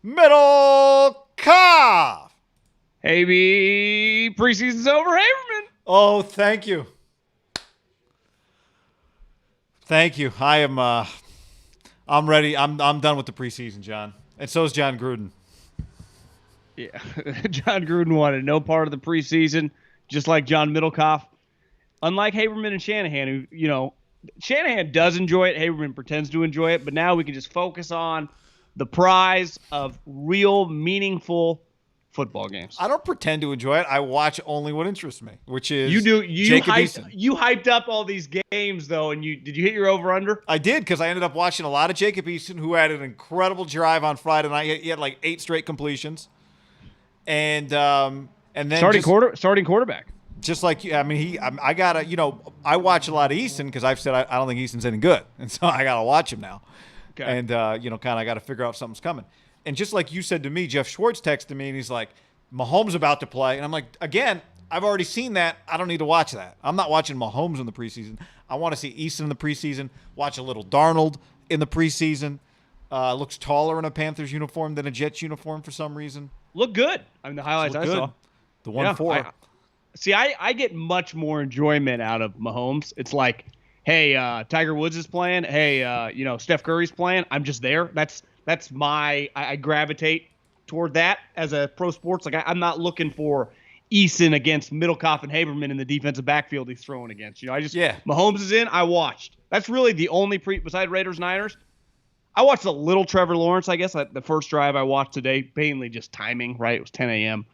Middle Cough. Hey, preseason's over, Haberman. Oh, thank you. Thank you. I'm ready. I'm done with the preseason, John. And so is John Gruden. Yeah, John Gruden wanted no part of the preseason, just like John Middlecoff. Unlike Haberman and Shanahan, who, Shanahan does enjoy it. Haberman pretends to enjoy it. But now we can just focus on the prize of real, meaningful football games. I don't pretend to enjoy it. I watch only what interests me, which is You hyped up all these games, though, and did you hit your over-under? I did, because I ended up watching a lot of Jacob Eason, who had an incredible drive on Friday night. He had like 8 straight completions. And then starting quarterback. Just like you, I gotta, I watch a lot of Eason because I've said I don't think Eason's any good, and so I gotta watch him now. Okay. And kind of got to figure out if something's coming. And just like you said to me, Jeff Schwartz texted me and he's like, Mahomes about to play, and I'm like, again, I've already seen that. I don't need to watch that. I'm not watching Mahomes in the preseason. I want to see Eason in the preseason. Watch a little Darnold in the preseason. Looks taller in a Panthers uniform than a Jets uniform for some reason. Look good. I mean, the highlights I saw. The 1-4. I get much more enjoyment out of Mahomes. It's like, hey, Tiger Woods is playing. Hey, Steph Curry's playing. I'm just there. That's I gravitate toward that as a pro sports. Like I'm not looking for Eason against Middlecoff and Haberman in the defensive backfield he's throwing against. Mahomes is in. I watched. That's really the only beside Raiders Niners. I watched a little Trevor Lawrence, I guess. The first drive I watched today, mainly just timing, right? It was 10 a.m.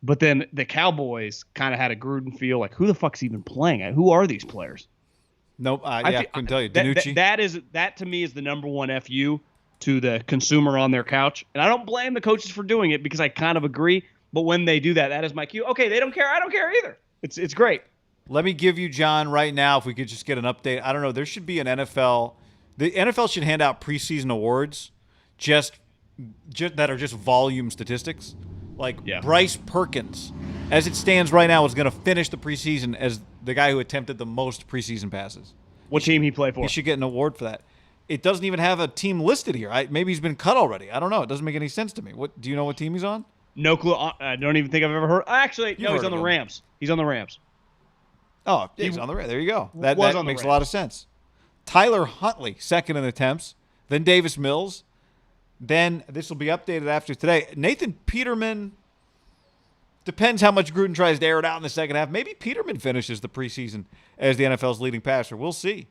But then the Cowboys kind of had a Gruden feel, like, who the fuck's even playing? Who are these players? Nope. I couldn't tell you. DiNucci? That to me is the number one FU to the consumer on their couch. And I don't blame the coaches for doing it because I kind of agree. But when they do that, that is my cue. Okay, they don't care. I don't care either. It's great. Let me give you, John, right now, if we could just get an update. I don't know. There should be an NFL. The NFL should hand out preseason awards just that are just volume statistics. Bryce Perkins, as it stands right now, is going to finish the preseason as the guy who attempted the most preseason passes. What team he played for? He should get an award for that. It doesn't even have a team listed here. Maybe he's been cut already. I don't know. It doesn't make any sense to me. Do you know what team he's on? No clue. I don't even think I've ever heard. Actually, no, he's on the Rams. He's on the Rams. Oh, he's on the Rams. There you go. That makes a lot of sense. Tyler Huntley, second in attempts. Then Davis Mills. Then this will be updated after today. Nathan Peterman, depends how much Gruden tries to air it out in the second half. Maybe Peterman finishes the preseason as the NFL's leading passer. We'll see.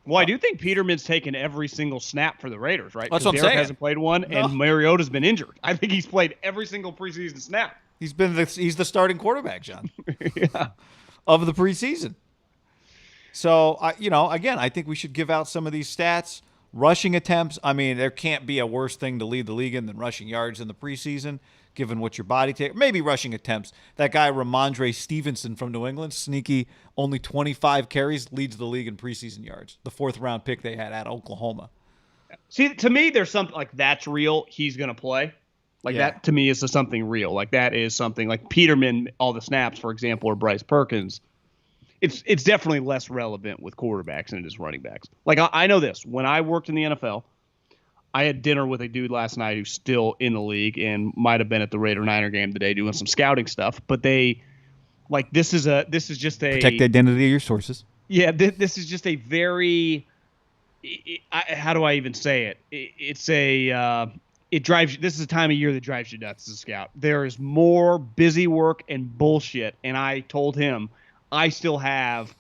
Well, I do think Peterman's taken every single snap for the Raiders, right? That's what I'm Derek saying. Hasn't played one, and Mariota's been injured. I think he's played every single preseason snap. He's the starting quarterback, John. Yeah. Of the preseason. So, again, I think we should give out some of these stats. Rushing attempts, there can't be a worse thing to lead the league in than rushing yards in the preseason, given what your body takes. Maybe rushing attempts. That guy, Ramondre Stevenson from New England, sneaky, only 25 carries, leads the league in preseason yards. The 4th-round pick they had at Oklahoma. See, to me, there's something like that's real. He's going to play. That, to me, is something real. Like, that is something like Peterman, all the snaps, for example, or Bryce Perkins. It's definitely less relevant with quarterbacks than it is running backs. Like, I know this. When I worked in the NFL, I had dinner with a dude last night who's still in the league and might have been at the Raider-Niner game today doing some scouting stuff. But this is just a protect the identity of your sources. Yeah, this is just a very how do I even say it? It drives. This is a time of year that drives you nuts as a scout. There is more busy work and bullshit, and I told him I still have,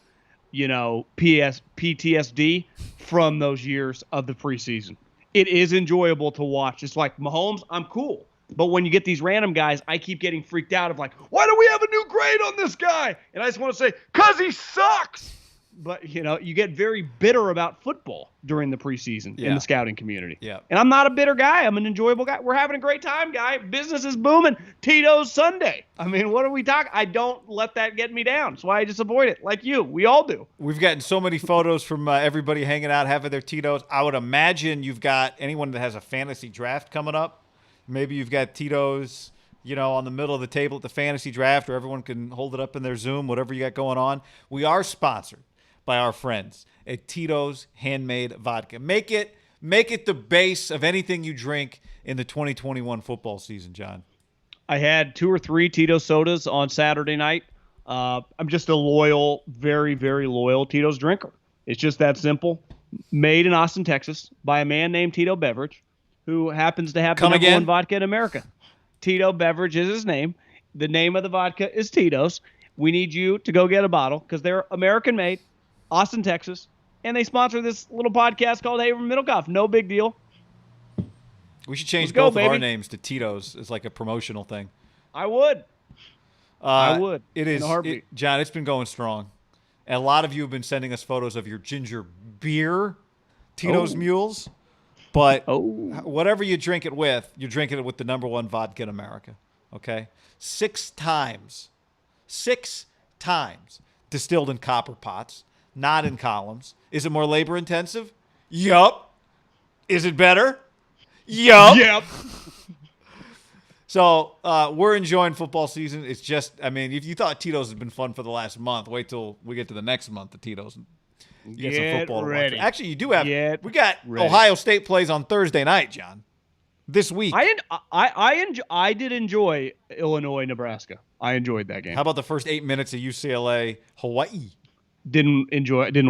PTSD from those years of the preseason. It is enjoyable to watch. It's like Mahomes, I'm cool. But when you get these random guys, I keep getting freaked out of like, why do we have a new grade on this guy? And I just want to say, because he sucks. But, you get very bitter about football during the preseason in the scouting community. Yeah. And I'm not a bitter guy. I'm an enjoyable guy. We're having a great time, guy. Business is booming. Tito's Sunday. What are we talking? I don't let that get me down. That's why I just avoid it, like you. We all do. We've gotten so many photos from everybody hanging out, having their Tito's. I would imagine you've got anyone that has a fantasy draft coming up. Maybe you've got Tito's, on the middle of the table at the fantasy draft, where everyone can hold it up in their Zoom, whatever you got going on. We are sponsored by our friends at Tito's Handmade Vodka. Make it Make it the base of anything you drink in the 2021 football season, John. I had 2 or 3 Tito's sodas on Saturday night. I'm just a loyal, very, very loyal Tito's drinker. It's just that simple. Made in Austin, Texas, by a man named Tito Beverage, who happens to have the number one vodka in America. Tito Beverage is his name. The name of the vodka is Tito's. We need you to go get a bottle because they're American-made, Austin, Texas, and they sponsor this little podcast called Hey from Middlecoff. No big deal. We should change both of our names to Tito's as like a promotional thing. I would. I would. It is, John, it's been going strong. And a lot of you have been sending us photos of your ginger beer, Tito's Mules. But whatever you drink it with, you're drinking it with the number one vodka in America. Okay? 6 times. 6 times. Distilled in copper pots, not in columns. Is it more labor intensive? Yup. Is it better? Yup. Yep. So we're enjoying football season. It's just, I mean, if you thought Tito's has been fun for the last month, wait till we get to the next month of Tito's. You get some football ready. to watch. Actually, you do have. We got Ohio State plays on Thursday night, John. This week. I did enjoy Illinois, Nebraska. I enjoyed that game. How about the first 8 minutes of UCLA, Hawaii? Didn't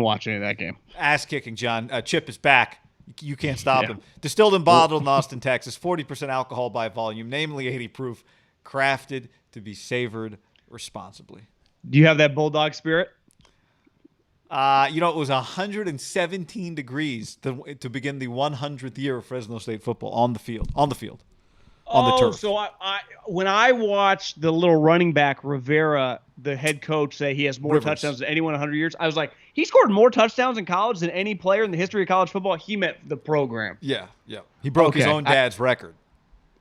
watch any of that game. Ass kicking, John. Chip is back. You can't stop him. Distilled and bottled in Austin, Texas. 40% alcohol by volume, namely 80 proof. Crafted to be savored responsibly. Do you have that Bulldog spirit? It was 117 degrees to begin the 100th year of Fresno State football on the field. On the turf. So when I watched the little running back Rivera, the head coach, say he has more touchdowns than anyone in 100 years, I was like, he scored more touchdowns in college than any player in the history of college football. He meant the program. Yeah. He broke his own dad's record.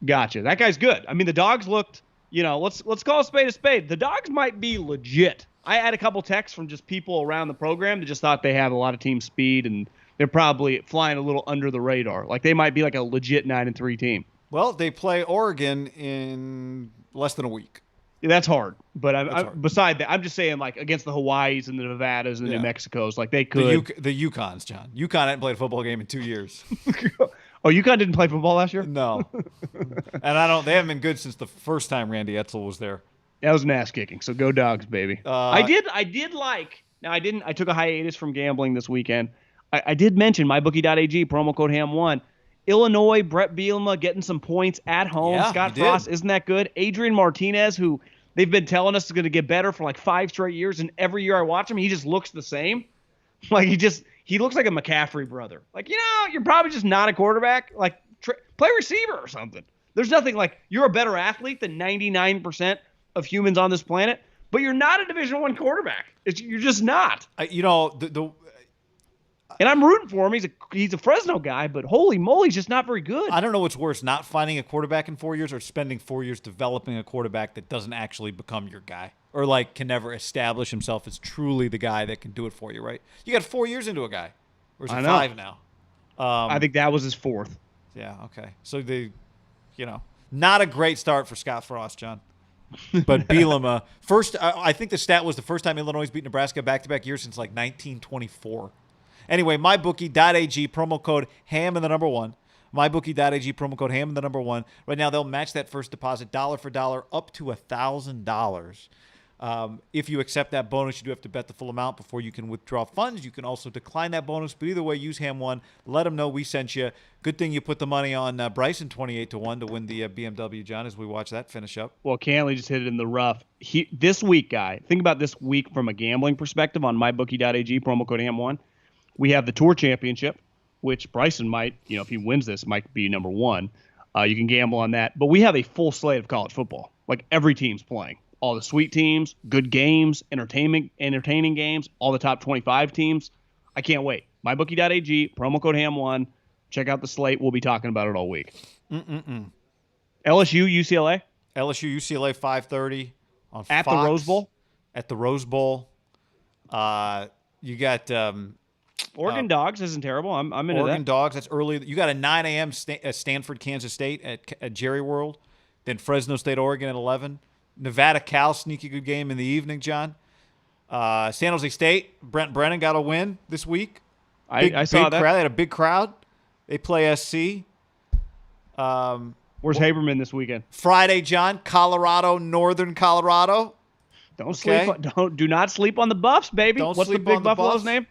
Gotcha. That guy's good. I mean, the Dogs looked, let's call a spade a spade. The Dogs might be legit. I had a couple texts from just people around the program that just thought they have a lot of team speed and they're probably flying a little under the radar. Like they might be like a legit 9-3 team. Well, they play Oregon in less than a week. Yeah, that's hard. But beside that, I'm just saying like against the Hawaiis and the Nevadas and the New Mexicos, like they could. The Yukons, John. UConn hadn't played a football game in 2 years. Oh, UConn didn't play football last year? No. And they haven't been good since the first time Randy Edsel was there. That was an ass kicking. So go Dogs, baby. I took a hiatus from gambling this weekend. I did mention mybookie.ag, promo code HAM1. Illinois, Brett Bielema getting some points at home. Yeah, Scott Frost, isn't that good? Adrian Martinez, who they've been telling us is going to get better for like 5 straight years, and every year I watch him, he just looks the same. Like he looks like a McCaffrey brother. Like, you're probably just not a quarterback. Like, play receiver or something. There's nothing like you're a better athlete than 99% of humans on this planet, but you're not a Division I quarterback. You're just not. And I'm rooting for him. He's a Fresno guy, but holy moly, he's just not very good. I don't know what's worse, not finding a quarterback in 4 years or spending 4 years developing a quarterback that doesn't actually become your guy or like can never establish himself as truly the guy that can do it for you, right? You got 4 years into a guy. Or is it 5 now? I think that was his 4th. Yeah, okay. So not a great start for Scott Frost, John. But Bielema, I think the stat was the first time Illinois beat Nebraska back-to-back years since like 1924. Anyway, mybookie.ag, promo code HAM and the number 1. MyBookie.ag, promo code HAM and the number 1. Right now, they'll match that first deposit dollar for dollar up to $1,000. If you accept that bonus, you do have to bet the full amount before you can withdraw funds. You can also decline that bonus, but either way, use HAM1. Let them know we sent you. Good thing you put the money on Bryson 28-1 to win the BMW, John, as we watch that finish up. Well, Cantley just hit it in the rough. This week, guy, think about this week from a gambling perspective on mybookie.ag, promo code HAM1. We have the Tour Championship, which Bryson might, if he wins this, might be number 1. You can gamble on that. But we have a full slate of college football. Like every team's playing. All the sweet teams, good games, entertaining games, all the top 25 teams. I can't wait. MyBookie.ag, promo code HAM1. Check out the slate. We'll be talking about it all week. LSU, UCLA? LSU, UCLA, 5:30 on Fox. At the Rose Bowl? At the Rose Bowl. You got... Oregon Dogs isn't terrible. I'm into that. Oregon Dogs, that's early. You got a 9 a.m. Stanford, Kansas State at Jerry World. Then Fresno State, Oregon at 11. Nevada, Cal, sneaky good game in the evening, John. San Jose State, Brent Brennan got a win this week. I saw that. Crowd. They had a big crowd. They play SC. Where's Haberman this weekend? Friday, John, Colorado, Northern Colorado. Do not sleep on the Buffs, baby. What's the big Buffalo's name?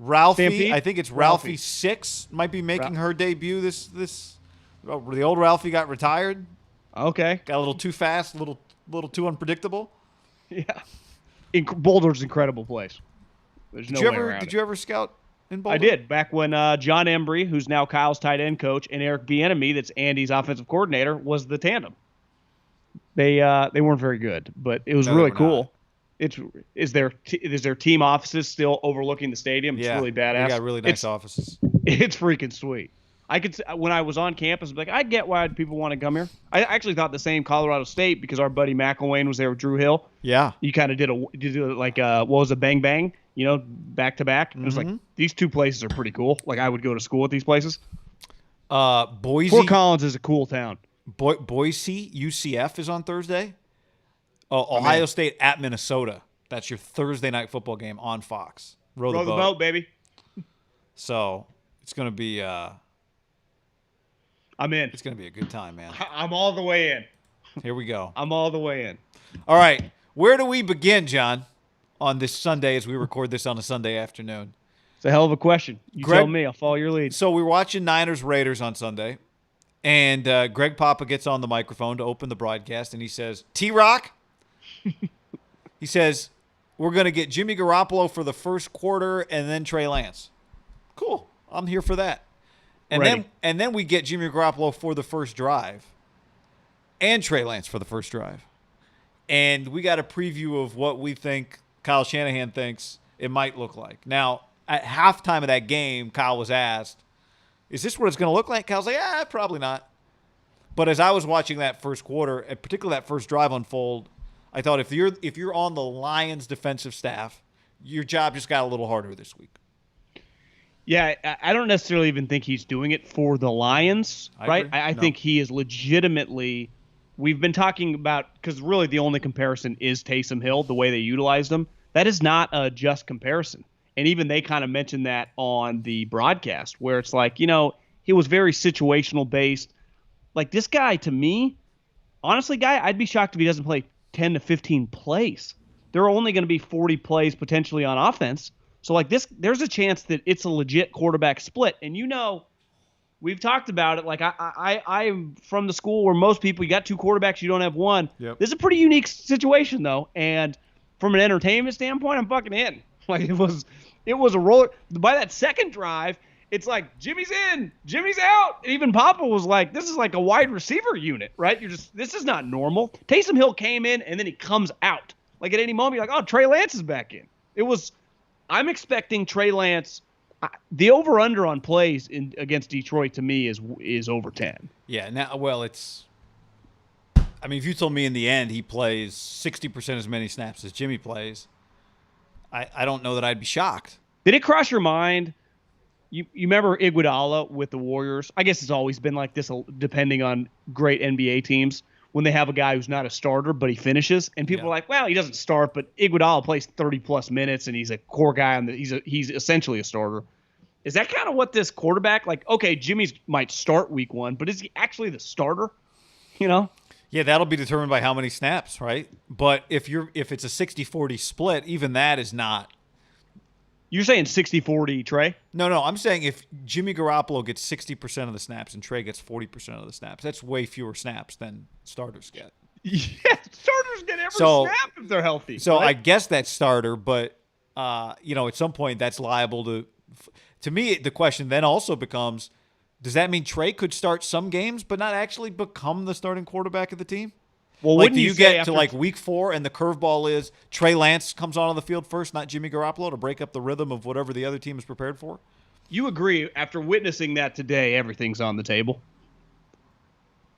Ralphie. Stampede? I think it's Ralphie 6 might be making her debut this the old Ralphie got retired. Okay. Got a little too fast, a little too unpredictable. Yeah. Boulder's an incredible place. There's no way around it. Did you ever scout in Boulder? I did. Back when John Embry, who's now Kyle's tight end coach, and Eric Bieniemy, that's Andy's offensive coordinator, was the tandem. They weren't very good, but it was really cool. Is their team offices still overlooking the stadium? It's really badass. They got really nice offices. It's freaking sweet. When I was on campus, like, I get why people want to come here. I actually thought the same Colorado State because our buddy McElwain was there with Drew Hill. Yeah. You kind of did what was a bang bang, back to back. It was like, these two places are pretty cool. Like, I would go to school at these places. Boise. Fort Collins is a cool town. Boise, UCF is on Thursday. Ohio State at Minnesota. That's your Thursday night football game on Fox. Row the boat, baby. So it's going to be I'm in. It's going to be a good time, man. I'm all the way in. Here we go. I'm all the way in. All right. Where do we begin, John, on this Sunday as we record this on a Sunday afternoon? It's a hell of a question. Tell me. I'll follow your lead. So we're watching Niners-Raiders on Sunday, and Greg Papa gets on the microphone to open the broadcast, and he says, T-Rock, he says, we're going to get Jimmy Garoppolo for the first quarter and then Trey Lance. Cool. I'm here for that. And then we get Jimmy Garoppolo for the first drive and Trey Lance for the first drive. And we got a preview of what we think Kyle Shanahan thinks it might look like. Now, at halftime of that game, Kyle was asked, is this what it's going to look like? Kyle's like, probably not. But as I was watching that first quarter, and particularly that first drive unfold, I thought if you're on the Lions defensive staff, your job just got a little harder this week. Yeah, I don't necessarily even think he's doing it for the Lions, right? I think he is legitimately – we've been talking about – because really the only comparison is Taysom Hill, the way they utilized him. That is not a just comparison. And even they kind of mentioned that on the broadcast where it's like, he was very situational based. Like this guy, to me, honestly, I'd be shocked if he doesn't play 10 to 15 plays. There are only going to be 40 plays potentially on offense. So like this, there's a chance that it's a legit quarterback split. And we've talked about it. Like I'm from the school where most people, you got two quarterbacks, you don't have one. Yep. This is a pretty unique situation though. And from an entertainment standpoint, I'm fucking in. Like it was a roller. By that second drive, it's like Jimmy's in, Jimmy's out. And even Papa was like, this is like a wide receiver unit, right? This is not normal. Taysom Hill came in and then he comes out. Like at any moment, you're like, oh, Trey Lance is back in. I'm expecting Trey Lance. The over/under on plays against Detroit to me is over 10. Yeah. Now, if you told me in the end he plays 60% as many snaps as Jimmy plays, I don't know that I'd be shocked. Did it cross your mind? You remember Iguodala with the Warriors? I guess it's always been like this, depending on great NBA teams. When they have a guy who's not a starter, but he finishes, and people are like, well, he doesn't start, but Iguodala plays 30-plus minutes, and he's a core guy, he's essentially a starter. Is that kind of what this quarterback, like, okay, Jimmy's might start week one, but is he actually the starter? Yeah, that'll be determined by how many snaps, right? But if it's a 60-40 split, even that is not. You're saying 60-40, Trey? No, I'm saying if Jimmy Garoppolo gets 60% of the snaps and Trey gets 40% of the snaps, that's way fewer snaps than starters get. Yeah, starters get every snap if they're healthy. So right? I guess that's starter, but at some point that's liable to me, the question then also becomes, does that mean Trey could start some games but not actually become the starting quarterback of the team? Well, like, do you get to like week 4 and the curveball is Trey Lance comes on the field first, not Jimmy Garoppolo, to break up the rhythm of whatever the other team is prepared for? You agree, after witnessing that today, everything's on the table?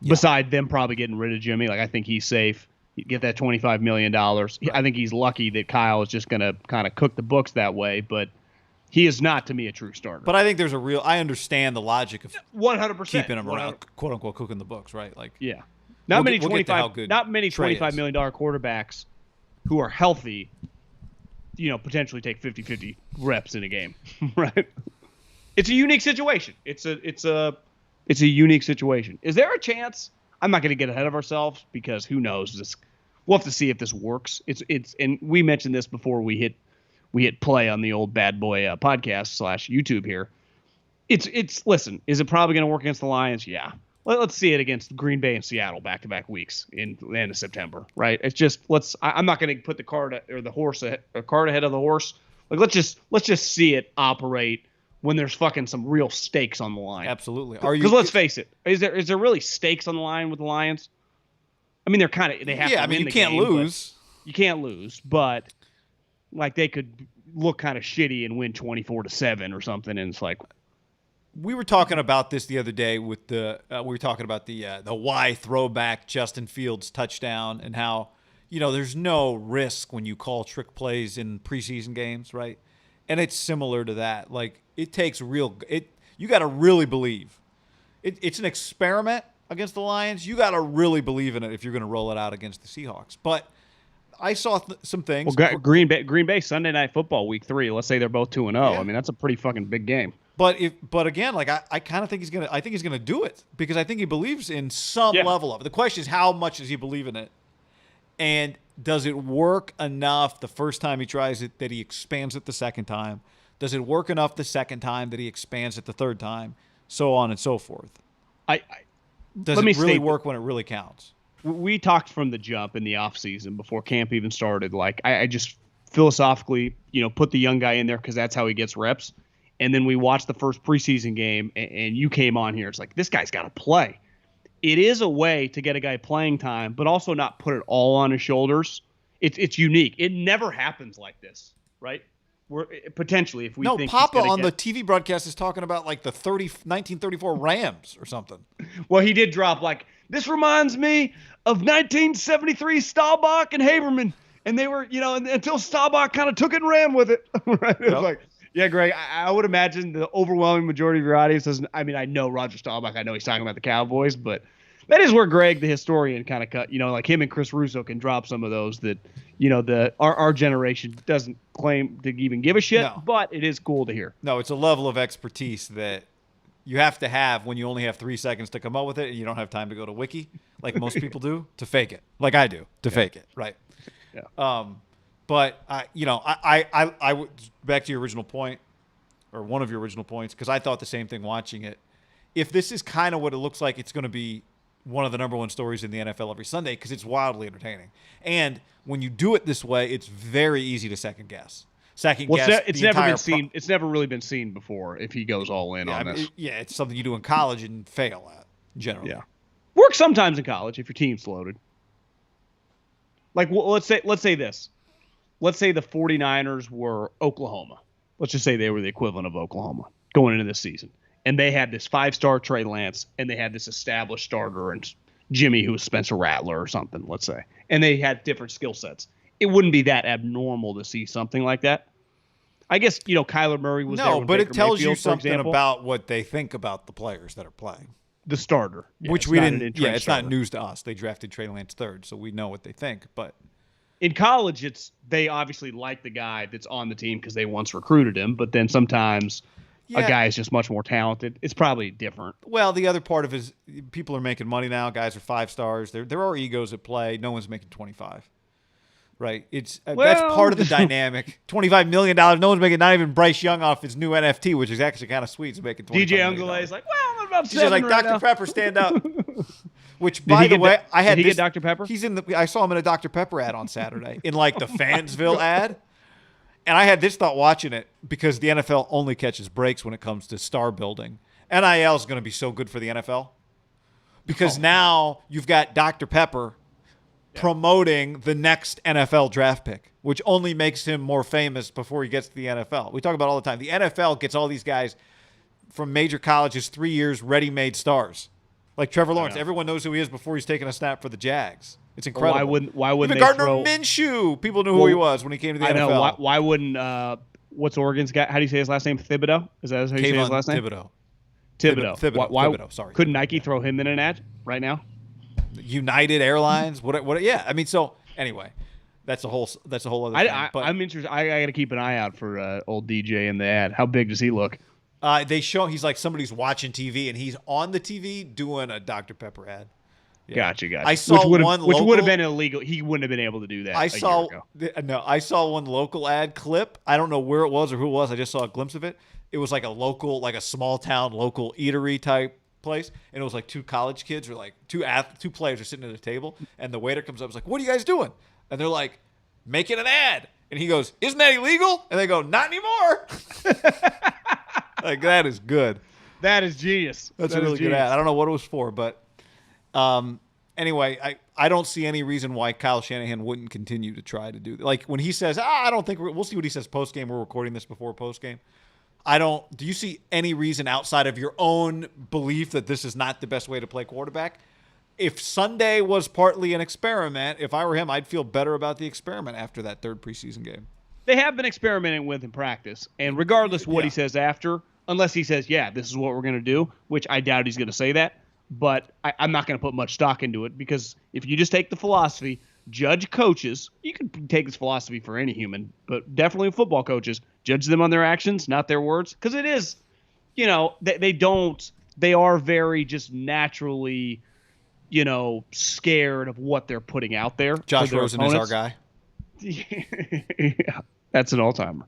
Yeah. Beside them probably getting rid of Jimmy. Like, I think he's safe. You get that $25 million. Right. I think he's lucky that Kyle is just going to kind of cook the books that way, but he is not, to me, a true starter. But I think there's I understand the logic of 100% keeping him around, quote unquote, cooking the books, right? Like, yeah. Not many $25 million quarterbacks who are healthy, potentially take 50-50 reps in a game, right? It's a unique situation. It's a unique situation. Is there a chance? I'm not going to get ahead of ourselves because who knows? We'll have to see if this works. And we mentioned this before we hit play on the old Bad Boy podcast / YouTube here. Listen, is it probably going to work against the Lions? Yeah. Let's see it against Green Bay and Seattle back-to-back weeks in the end of September, right? It's just I'm not going to put the cart ahead of the horse. Like let's just see it operate when there's fucking some real stakes on the line. Absolutely. Because let's face it, is there really stakes on the line with the Lions? I mean, they have. Yeah, I mean, you can't lose. You can't lose, but like they could look kind of shitty and win 24-7 or something, and it's like. We were talking about this the other day with we were talking about the Y throwback Justin Fields touchdown and how, there's no risk when you call trick plays in preseason games, right? And it's similar to that. Like it takes you got to really believe. It's an experiment against the Lions. You got to really believe in it if you're going to roll it out against the Seahawks. But I saw some things. Well, Green Bay Sunday Night Football Week 3. Let's say they're both 2-0. Yeah. I mean, that's a pretty fucking big game. But again, like I kind of think he's gonna do it because I think he believes in some level of it. The question is how much does he believe in it, and does it work enough the first time he tries it that he expands it the second time? Does it work enough the second time that he expands it the third time? So on and so forth. Does it really work when it really counts? We talked from the jump in the offseason before camp even started. Like I just philosophically, put the young guy in there because that's how he gets reps. And then we watched the first preseason game, and you came on here. It's like, this guy's got to play. It is a way to get a guy playing time, but also not put it all on his shoulders. It's unique. It never happens like this, right? Potentially, if we think Papa on the TV broadcast is talking about like the 1934 Rams or something. Well, he did drop like, this reminds me of 1973 Staubach and Haberman. And they were, until Staubach kind of took it and ran with it. Right? It was like, yeah, Greg, I would imagine the overwhelming majority of your audience doesn't. I mean, I know Roger Staubach. I know he's talking about the Cowboys, but that is where Greg, the historian, kind of cut. Like him and Chris Russo can drop some of those that, our generation doesn't claim to even give a shit, but it is cool to hear. No, it's a level of expertise that you have to have when you only have 3 seconds to come up with it and you don't have time to go to Wiki, like most people do, to fake it, like I do, to fake it, right? Yeah. But I back to your original point, or one of your original points, because I thought the same thing watching it. If this is kind of what it looks like, it's going to be one of the number one stories in the NFL every Sunday because it's wildly entertaining. And when you do it this way, it's very easy to second guess. It's never been seen. It's never really been seen before. If he goes all in on this, it's something you do in college and fail at generally. Yeah, works sometimes in college if your team's loaded. Like let's say this. Let's say the 49ers were Oklahoma. Let's just say they were the equivalent of Oklahoma going into this season. And they had this 5-star Trey Lance, and they had this established starter and Jimmy who was Spencer Rattler or something, let's say. And they had different skill sets. It wouldn't be that abnormal to see something like that. I guess, Kyler Murray was there. No, but it tells you something about what they think about the players that are playing. The starter. Which we didn't. Yeah, it's not news to us. They drafted Trey Lance third, so we know what they think. But in college, they obviously like the guy that's on the team because they once recruited him. But then sometimes a guy is just much more talented. It's probably different. Well, the other part of it is people are making money now. Guys are 5 stars. There are egos at play. No one's making 25. Right? That's part of the dynamic. $25 million. No one's making, not even Bryce Young off his new NFT, which is actually kind of sweet. He's making $25 million. DJ Ungole is like, I'm about He's just like, right Dr. now. Pepper, stand up. Which, by the way, did he get Dr. Pepper? I saw him in a Dr. Pepper ad on Saturday, in like the Fansville ad. And I had this thought watching it because the NFL only catches breaks when it comes to star building. NIL is going to be so good for the NFL because now you've got Dr. Pepper promoting the next NFL draft pick, which only makes him more famous before he gets to the NFL. We talk about it all the time. The NFL gets all these guys from major colleges, 3 years, ready-made stars. Like Trevor Lawrence. Everyone knows who he is before he's taking a snap for the Jags. It's incredible. Why wouldn't even Gardner Minshew? People knew who he was when he came to the NFL. Know. Why wouldn't what's Oregon's guy? How do you say his last name? Thibodeau? Is that how you say his last name? Thibodeau. Thibodeau. Sorry. Couldn't Nike throw him in an ad right now? United Airlines. What? Yeah. I mean, so anyway, that's a whole other thing. I'm interested. I got to keep an eye out for old DJ in the ad. How big does he look? They show he's like somebody's watching TV and he's on the TV doing a Dr. Pepper ad. Yeah. Gotcha. I saw which local, would have been illegal. He wouldn't have been able to do that. I saw year ago. No, I saw one local ad clip. I don't know where it was or who it was. I just saw a glimpse of it. It was like a small town local eatery type place, and it was like two college kids or like two players are sitting at a table, and the waiter comes up and is like, "What are you guys doing?" And they're like, "Making an ad." And he goes, "Isn't that illegal?" And they go, "Not anymore." Like, that is good. That is genius. That's a really good ad. I don't know what it was for, but anyway, I don't see any reason why Kyle Shanahan wouldn't continue to try to do that. Like when he says, I don't think we'll see what he says post game. We're recording this before post game. Do you see any reason outside of your own belief that this is not the best way to play quarterback? If Sunday was partly an experiment, if I were him, I'd feel better about the experiment after that third preseason game. They have been experimenting with in practice, and regardless of what he says after, unless he says, yeah, this is what we're going to do, which I doubt he's going to say that, but I'm not going to put much stock into it, because if you just take the philosophy, judge coaches, you can take this philosophy for any human, but definitely football coaches, judge them on their actions, not their words, because it is, they are very just naturally, scared of what they're putting out there. Josh Rosen is our guy. Yeah, that's an all-timer.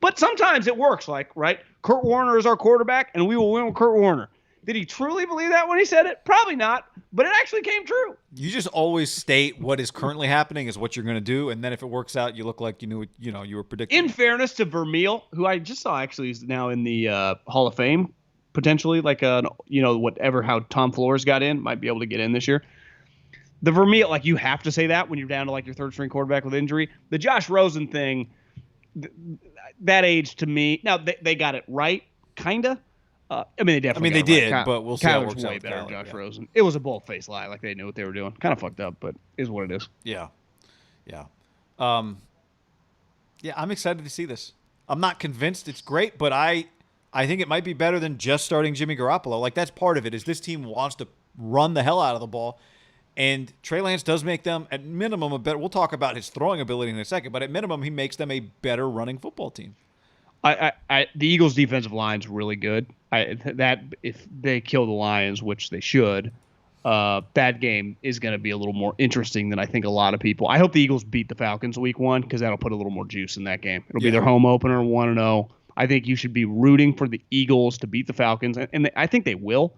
But sometimes it works, right? Kurt Warner is our quarterback, and we will win with Kurt Warner. Did he truly believe that when he said it? Probably not, but it actually came true. You just always state what is currently happening is what you're going to do, and then if it works out, you look like you knew, you were predicting. In fairness to Vermeil, who I just saw actually is now in the Hall of Fame, potentially, how Tom Flores got in, might be able to get in this year. The Vermeil, you have to say that when you're down to your third string quarterback with injury. The Josh Rosen thing, that age to me, now they got it right, kind of. They definitely. They did, right. but we'll see how it works way out. Better, Josh Rosen. It was a bold-faced lie, they knew what they were doing. Kind of fucked up, but is what it is. Yeah. I'm excited to see this. I'm not convinced it's great, but I think it might be better than just starting Jimmy Garoppolo. That's part of it. Is this team wants to run the hell out of the ball, and Trey Lance does make them at minimum a better. We'll talk about his throwing ability in a second, but at minimum he makes them a better running football team. The Eagles' defensive line's really good. If they kill the Lions, which they should, that game is going to be a little more interesting than I think a lot of people. I hope the Eagles beat the Falcons week 1 because that'll put a little more juice in that game. It'll be their home opener, 1-0. I think you should be rooting for the Eagles to beat the Falcons, and I think they will.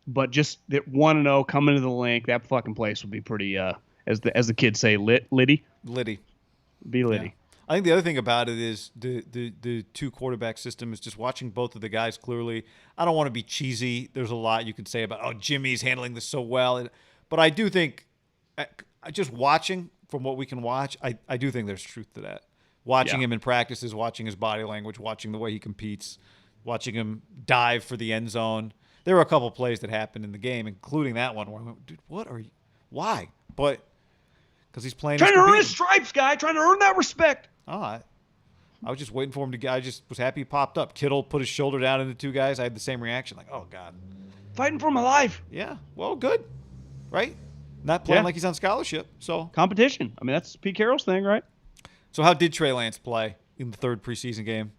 But just that 1-0 coming to the link, that fucking place would be pretty, as the kids say, litty. Litty. Be litty. Yeah. I think the other thing about it is the two quarterback system is just watching both of the guys clearly. I don't want to be cheesy. There's a lot you could say about, Jimmy's handling this so well. But I do think, just watching from what we can watch, I do think there's truth to that. Watching him in practices, watching his body language, watching the way he competes, watching him dive for the end zone. There were a couple of plays that happened in the game, including that one where I went, dude, why? But because he's playing. Trying to earn his stripes, guy. Trying to earn that respect. Oh, I was just waiting for him to get. I just was happy he popped up. Kittle put his shoulder down into two guys. I had the same reaction, oh God, fighting for my life. Yeah, well, good, right? Not playing like he's on scholarship. So competition. That's Pete Carroll's thing, right? So how did Trey Lance play in the third preseason game?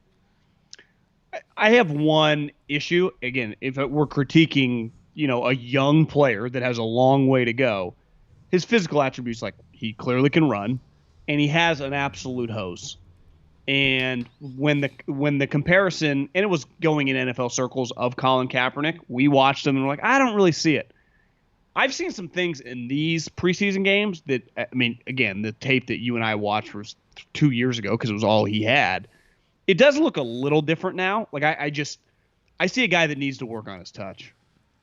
I have one issue. Again, if we're critiquing, a young player that has a long way to go, his physical attributes, he clearly can run, and he has an absolute hose. And when the comparison, and it was going in NFL circles of Colin Kaepernick, we watched him and we're like, I don't really see it. I've seen some things in these preseason games that, again, the tape that you and I watched was 2 years ago because it was all he had. It does look a little different now. I see a guy that needs to work on his touch.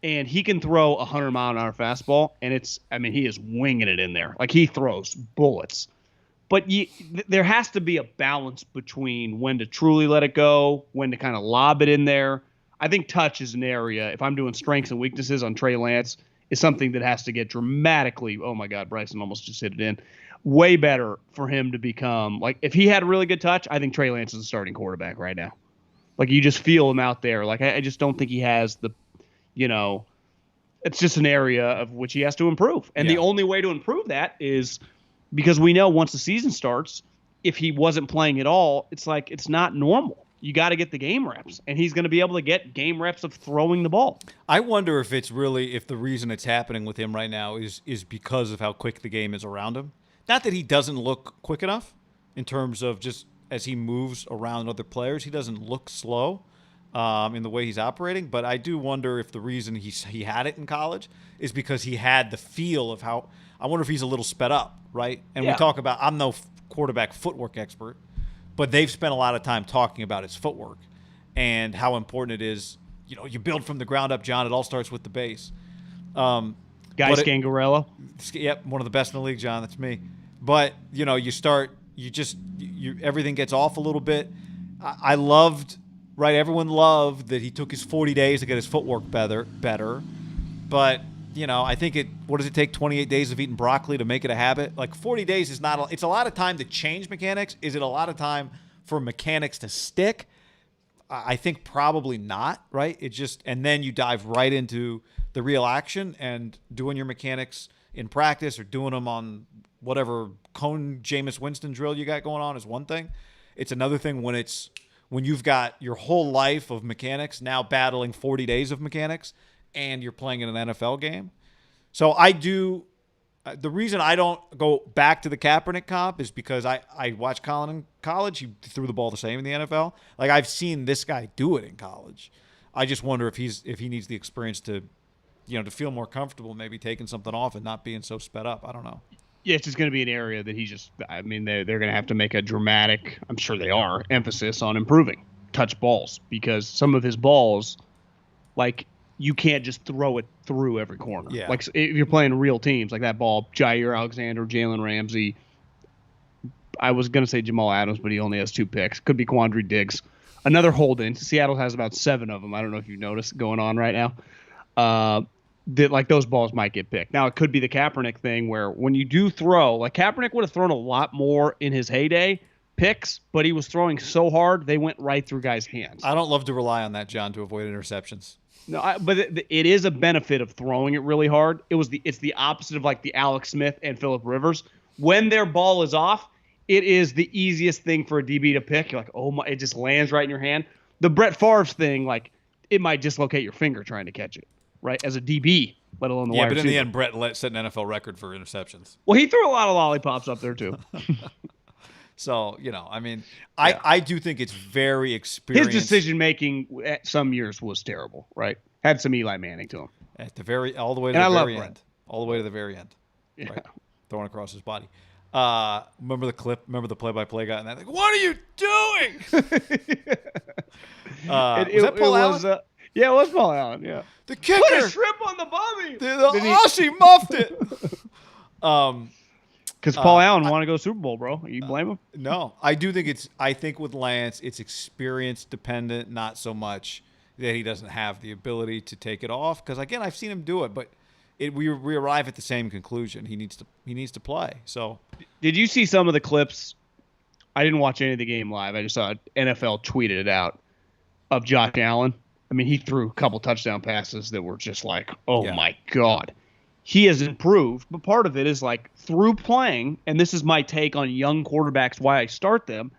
And he can throw 100-mile-an-hour fastball, and he is winging it in there. He throws bullets. But there has to be a balance between when to truly let it go, when to kind of lob it in there. I think touch is an area, if I'm doing strengths and weaknesses on Trey Lance, is something that has to get dramatically, oh my God, Bryson almost just hit it in, way better for him to become, if he had a really good touch, I think Trey Lance is a starting quarterback right now. You just feel him out there. I just don't think he has the, it's just an area of which he has to improve. And the only way to improve that is because we know once the season starts, if he wasn't playing at all, it's not normal. you got to get the game reps, and he's going to be able to get game reps of throwing the ball. I wonder if the reason it's happening with him right now is because of how quick the game is around him. Not that he doesn't look quick enough in terms of just as he moves around other players, he doesn't look slow in the way he's operating. But I do wonder if the reason he had it in college is because he had the feel of how. I wonder if he's a little sped up, right? And we talk about, I'm no quarterback footwork expert, but they've spent a lot of time talking about his footwork and how important it is. You know, you build from the ground up, John. It all starts with the base. Guy Scangarello. Yep, one of the best in the league, John. That's me. But, you know, everything gets off a little bit. Everyone loved that he took his 40 days to get his footwork better. But, you know, I think what does it take, 28 days of eating broccoli to make it a habit? Like 40 days is not, it's a lot of time to change mechanics. Is it a lot of time for mechanics to stick? I think probably not, right? And then you dive right into the real action, and doing your mechanics in practice or doing them on whatever cone Jameis Winston drill you got going on is one thing. It's another thing when you've got your whole life of mechanics now battling 40 days of mechanics and you're playing in an NFL game. So the reason I don't go back to the Kaepernick comp is because I watched Colin in college. He threw the ball the same in the NFL. Like, I've seen this guy do it in college. I just wonder if he needs the experience to feel more comfortable, maybe taking something off and not being so sped up. I don't know. Yeah, it's just going to be an area that they're going to have to make a dramatic, I'm sure they are, emphasis on improving touch balls, because some of his balls, like, you can't just throw it through every corner. Yeah. Like, if you're playing real teams, like that ball, Jair Alexander, Jalen Ramsey, I was going to say Jamal Adams, but he only has 2 picks. Could be Quandre Diggs. Another hold-in. Seattle has about 7 of them. I don't know if you've noticed going on right now. That, like, those balls might get picked. Now, it could be the Kaepernick thing where when you do throw, like, Kaepernick would have thrown a lot more in his heyday picks, but he was throwing so hard they went right through guys' hands. I don't love to rely on that, John, to avoid interceptions. No, but it is a benefit of throwing it really hard. It's the opposite of, like, the Alex Smith and Phillip Rivers. When their ball is off, it is the easiest thing for a DB to pick. You're like, oh my, it just lands right in your hand. The Brett Favre thing, like, it might dislocate your finger trying to catch it, right? As a DB, let alone the wide receiver. Yeah, but in the end, Brett set an NFL record for interceptions. Well, he threw a lot of lollipops up there too. So, I mean, yeah. I do think it's very experienced. His decision-making at some years was terrible, right? Had some Eli Manning to him. All the way to the very end. All the way to the very end. Yeah. Right? Throwing across his body. Remember the clip? Remember the play-by-play guy? And they're like, what are you doing? Was that Paul Allen? Yeah, it was Paul Allen, yeah. The kicker. Put a shrimp on the bummy. The Aussie muffed it. Because Paul Allen wanted to go Super Bowl, bro. You blame him? No. I think with Lance, it's experience dependent, not so much that he doesn't have the ability to take it off. Because, again, I've seen him do it, but we arrive at the same conclusion. He needs to play. So, did you see some of the clips? I didn't watch any of the game live. I just saw NFL tweeted it out of Josh Allen. I mean, he threw a couple touchdown passes that were just like, oh, my God. He has improved, but part of it is, like, through playing, and this is my take on young quarterbacks, why I start them,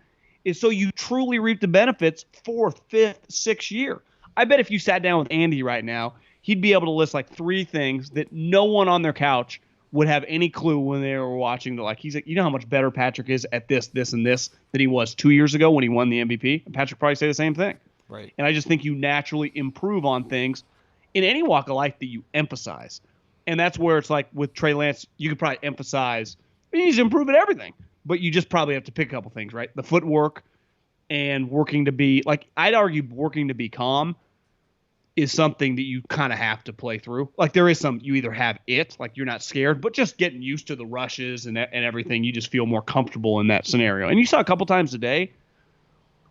is so you truly reap the benefits 4th, 5th, 6th year. I bet if you sat down with Andy right now, he'd be able to list, like, 3 things that no one on their couch would have any clue when they were watching. Like, he's like, you know how much better Patrick is at this, this, and this than he was 2 years ago when he won the MVP? And Patrick probably say the same thing. Right. And I just think you naturally improve on things in any walk of life that you emphasize. And that's where it's like with Trey Lance, you could probably emphasize he's improving everything, but you just probably have to pick a couple things, right? The footwork and working to be, like, I'd argue working to be calm is something that you kind of have to play through. Like, there is some, you either have it, like you're not scared, but just getting used to the rushes and everything, you just feel more comfortable in that scenario. And you saw a couple times today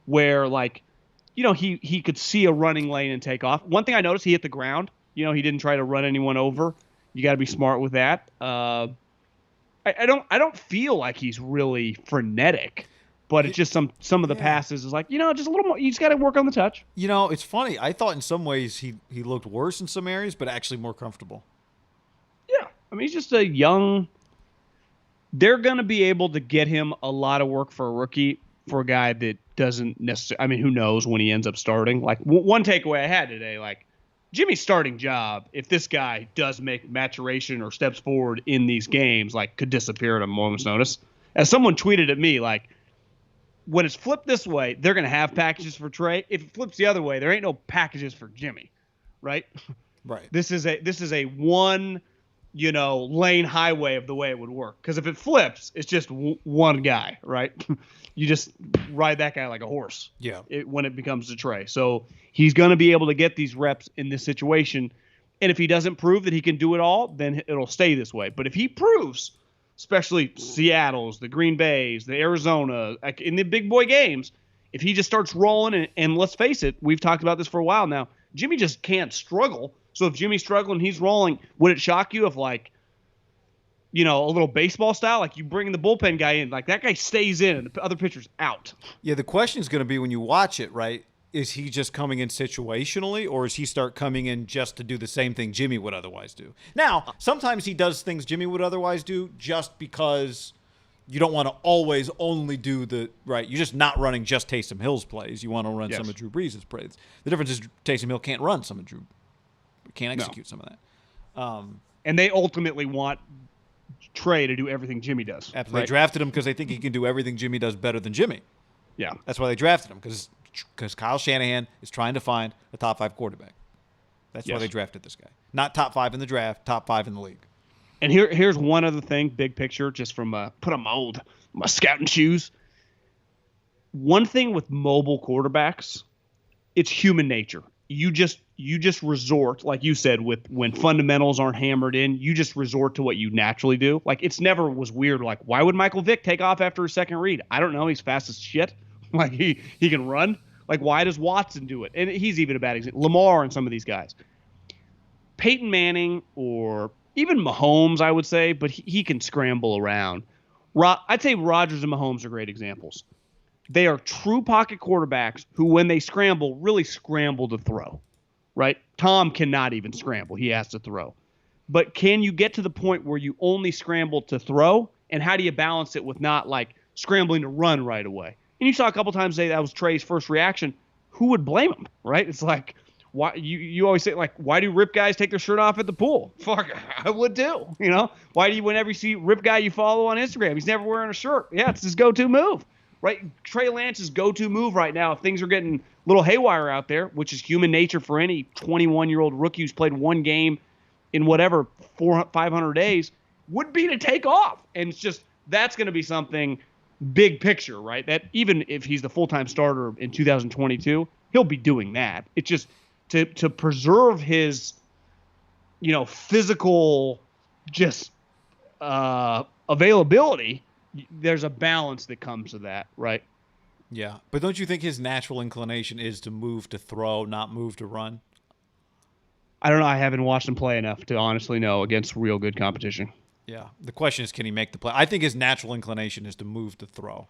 where, like, he could see a running lane and take off. One thing I noticed, he hit the ground. He didn't try to run anyone over. You got to be smart with that. I don't feel like he's really frenetic, but it's just some of the passes is like, just a little more. You just got to work on the touch. It's funny. I thought in some ways he looked worse in some areas, but actually more comfortable. Yeah. I mean, he's just a young – they're going to be able to get him a lot of work for a rookie. for a guy that doesn't necessarily. I mean, who knows when he ends up starting? Like one takeaway I had today, like Jimmy's starting job, if this guy does make maturation or steps forward in these games, like could disappear at a moment's notice. As someone tweeted at me, like when it's flipped this way, they're going to have packages for Trey. If it flips the other way, there ain't no packages for Jimmy, right? Right. This is a one, lane highway of the way it would work. Because if it flips, it's just one guy, right? You just ride that guy like a horse. Yeah. When it becomes a Trey. So he's going to be able to get these reps in this situation. And if he doesn't prove that he can do it all, then it'll stay this way. But if he proves, especially Seattle's, the Green Bay's, the Arizona, like in the big boy games, if he just starts rolling, and let's face it, we've talked about this for a while now, Jimmy just can't struggle. So if Jimmy's struggling, he's rolling, would it shock you if a little baseball style, like you bring the bullpen guy in, like that guy stays in and the other pitcher's out? Yeah, the question is going to be when you watch it, right? Is he just coming in situationally, or is he start coming in just to do the same thing Jimmy would otherwise do? Now, sometimes he does things Jimmy would otherwise do just because you don't want to always only do right. You're just not running just Taysom Hill's plays. You want to run some of Drew Brees' plays. The difference is Taysom Hill can't run some of Drew. Can't execute some of that. And they ultimately want Trey to do everything Jimmy does. Absolutely. Right? They drafted him because they think he can do everything Jimmy does better than Jimmy. Yeah. That's why they drafted him, because Kyle Shanahan is trying to find a top 5 quarterback. That's why they drafted this guy. Not top 5 in the draft, top 5 in the league. And here's one other thing, big picture, just from put on my scouting shoes. One thing with mobile quarterbacks, it's human nature. You just resort, like you said, when fundamentals aren't hammered in, you just resort to what you naturally do. Like it's never was weird. Like why would Michael Vick take off after a second read? I don't know. He's fast as shit. Like he can run. Like why does Watson do it? And he's even a bad example. Lamar and some of these guys. Peyton Manning or even Mahomes, I would say, but he can scramble around. I'd say Rodgers and Mahomes are great examples. They are true pocket quarterbacks who, when they scramble, really scramble to throw, right? Tom cannot even scramble. He has to throw. But can you get to the point where you only scramble to throw? And how do you balance it with not, like, scrambling to run right away? And you saw a couple times today that was Trey's first reaction. Who would blame him, right? It's like, why you always say, like, why do rip guys take their shirt off at the pool? Fuck, I would too, Why do you, whenever you see rip guy you follow on Instagram, he's never wearing a shirt? Yeah, it's his go-to move. Right, Trey Lance's go-to move right now, if things are getting a little haywire out there, which is human nature for any 21-year-old rookie who's played one game in whatever 500 days, would be to take off. And it's just that's going to be something big picture, right? That even if he's the full-time starter in 2022, he'll be doing that. It's just to preserve his, physical just availability. There's a balance that comes to that, right? Yeah, but don't you think his natural inclination is to move to throw, not move to run? I don't know. I haven't watched him play enough to honestly know against real good competition. Yeah, the question is, can he make the play? I think his natural inclination is to move to throw.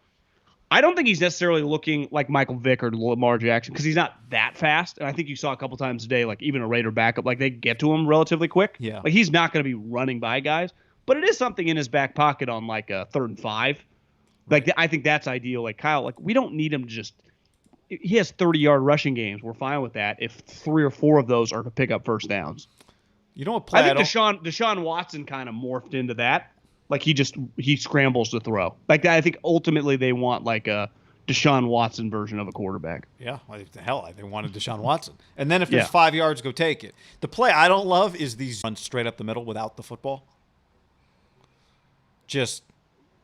I don't think he's necessarily looking like Michael Vick or Lamar Jackson because he's not that fast. And I think you saw a couple times today, like even a Raider backup, like they get to him relatively quick. Yeah, like he's not going to be running by guys. But it is something in his back pocket on like a 3rd and 5. Like I think that's ideal. Like Kyle, like we don't need him to just. He has 30-yard rushing games. We're fine with that. If 3 or 4 of those are to pick up first downs. You know what play? I think Deshaun Watson kind of morphed into that. Like he scrambles to throw. Like I think ultimately they want like a Deshaun Watson version of a quarterback. Yeah, the hell, they wanted Deshaun Watson. And then if there's 5 yards, go take it. The play I don't love is these runs straight up the middle without the football. Just,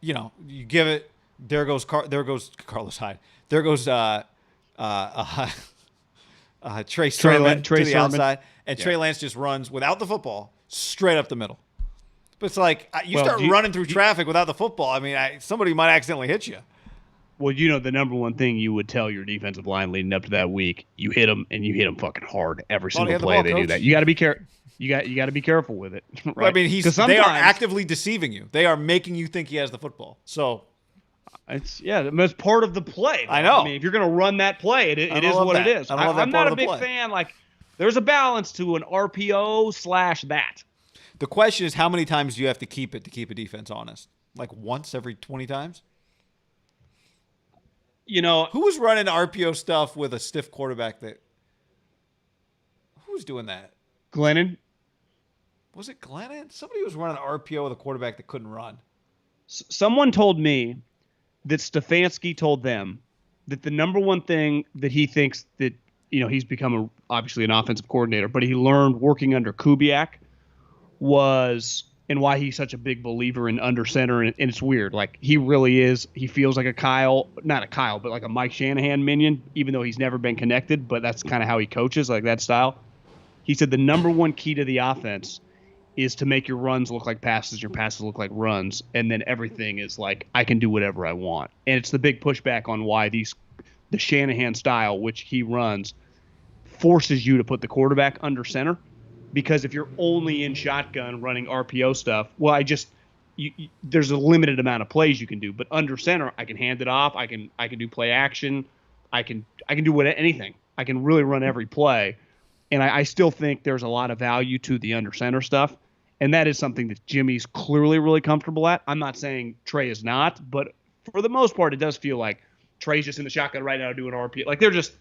you give it. There goes Carlos Hyde. There goes Trey Sermon to the outside, and Trey Lance just runs without the football straight up the middle. But it's like you start running through traffic without the football. I mean, somebody might accidentally hit you. Well, the number one thing you would tell your defensive line leading up to that week, you hit them and you hit them fucking hard every single play they do that. You got to be careful. You got to be careful with it. Right? Well, I mean, they are actively deceiving you. They are making you think he has the football. So it's part of the play. I know. I mean, if you're going to run that play, it is what it is. I'm not a big fan. Like, there's a balance to an RPO / that. The question is, how many times do you have to keep a defense honest? Like once every 20 times? Who was running RPO stuff with a stiff quarterback who was doing that? Glennon. Was it Glennon? Somebody was running RPO with a quarterback that couldn't run. Someone told me that Stefanski told them that the number one thing that he thinks that, he's become obviously an offensive coordinator, but he learned working under Kubiak was, and why he's such a big believer in under center. And it's weird. Like, he really is. He feels like not a Kyle, but like a Mike Shanahan minion, even though he's never been connected, but that's kind of how he coaches, like that style. He said the number one key to the offense is to make your runs look like passes, your passes look like runs, and then everything is like, I can do whatever I want. And it's the big pushback on why the Shanahan style, which he runs, forces you to put the quarterback under center. Because if you're only in shotgun running RPO stuff, well, there's a limited amount of plays you can do. But under center, I can hand it off. I can do play action. I can do anything. I can really run every play. And I still think there's a lot of value to the under center stuff. And that is something that Jimmy's clearly really comfortable at. I'm not saying Trey is not, but for the most part, it does feel like Trey's just in the shotgun right now doing RPO. Like, they're just,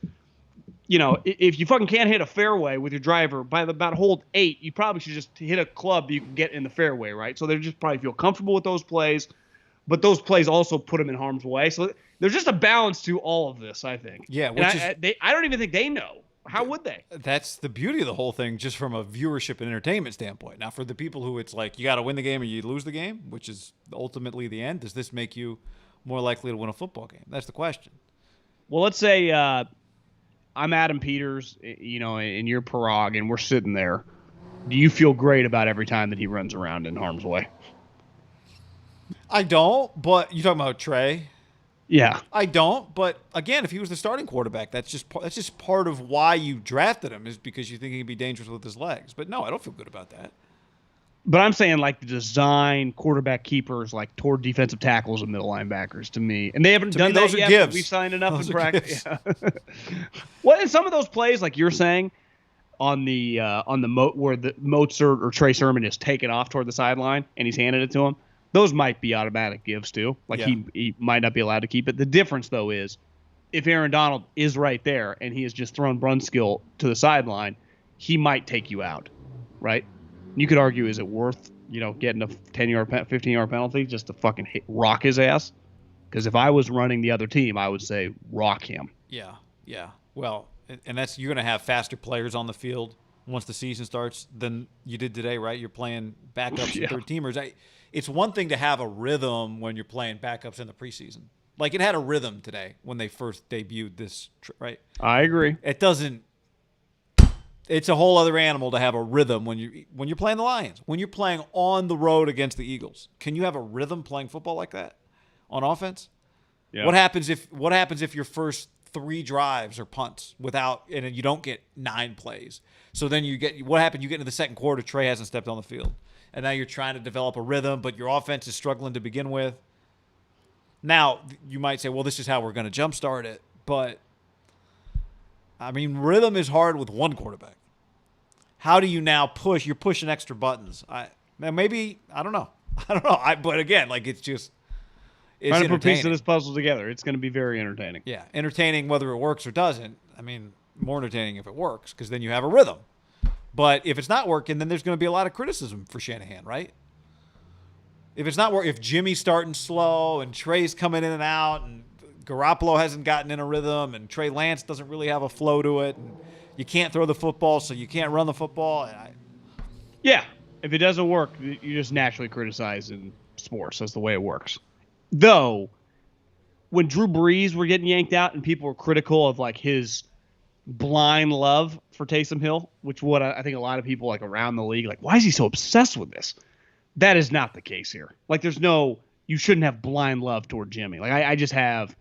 if you fucking can't hit a fairway with your driver by about hole 8, you probably should just hit a club that you can get in the fairway, right? So they just probably feel comfortable with those plays, but those plays also put them in harm's way. So there's just a balance to all of this, I think. Yeah, I don't even think they know. How would they? That's the beauty of the whole thing, just from a viewership and entertainment standpoint. Now, for the people who it's like, you got to win the game or you lose the game, which is ultimately the end, does this make you more likely to win a football game? That's the question. Well, let's say I'm Adam Peters, and you're Parag, and we're sitting there. Do you feel great about every time that he runs around in harm's way? I don't, but you talking about Trey? Yeah. I don't, but again, if he was the starting quarterback, that's just part of why you drafted him, is because you think he can be dangerous with his legs. But no, I don't feel good about that. But I'm saying, like, the design quarterback keepers, like, toward defensive tackles and middle linebackers, to me. And they haven't done that yet. Gives. We've signed enough in practice. Yeah. Well, in some of those plays, like you're saying, on the where the Mozart or Trey Sermon is taken off toward the sideline and he's handed it to him, those might be automatic gives too. Like, he might not be allowed to keep it. The difference, though, is if Aaron Donald is right there and he has just thrown Brunskill to the sideline, he might take you out, right? You could argue, is it worth, getting a 10-yard, 15-yard penalty just to fucking rock his ass? Because if I was running the other team, I would say rock him. Yeah. Well, and that's, you're going to have faster players on the field once the season starts than you did today, right? You're playing backups and third-teamers. It's one thing to have a rhythm when you're playing backups in the preseason. Like, it had a rhythm today when they first debuted this, right? I agree. It doesn't. It's a whole other animal to have a rhythm when you're playing the Lions, when you're playing on the road against the Eagles. Can you have a rhythm playing football like that on offense? Yeah. What happens if your first 3 drives are punts and you don't get 9 plays? So then what happened? You get into the second quarter, Trey hasn't stepped on the field, and now you're trying to develop a rhythm, but your offense is struggling to begin with. Now you might say, well, this is how we're going to jumpstart it, but I mean, rhythm is hard with one quarterback. How do you now push? You're pushing extra buttons. I don't know. But again, like, it's trying to put pieces of this puzzle together. It's going to be very entertaining. Yeah, entertaining whether it works or doesn't. I mean, more entertaining if it works, because then you have a rhythm. But if it's not working, then there's going to be a lot of criticism for Shanahan, right? If it's not working, if Jimmy's starting slow and Trey's coming in and out and Garoppolo hasn't gotten in a rhythm and Trey Lance doesn't really have a flow to it, and you can't throw the football, so you can't run the football. Yeah, if it doesn't work, you just naturally criticize in sports. That's the way it works. Though, when Drew Brees were getting yanked out and people were critical of, like, his blind love for Taysom Hill, which I think a lot of people, like, around the league, like, why is he so obsessed with this? That is not the case here. Like, you shouldn't have blind love toward Jimmy. Like, I just have,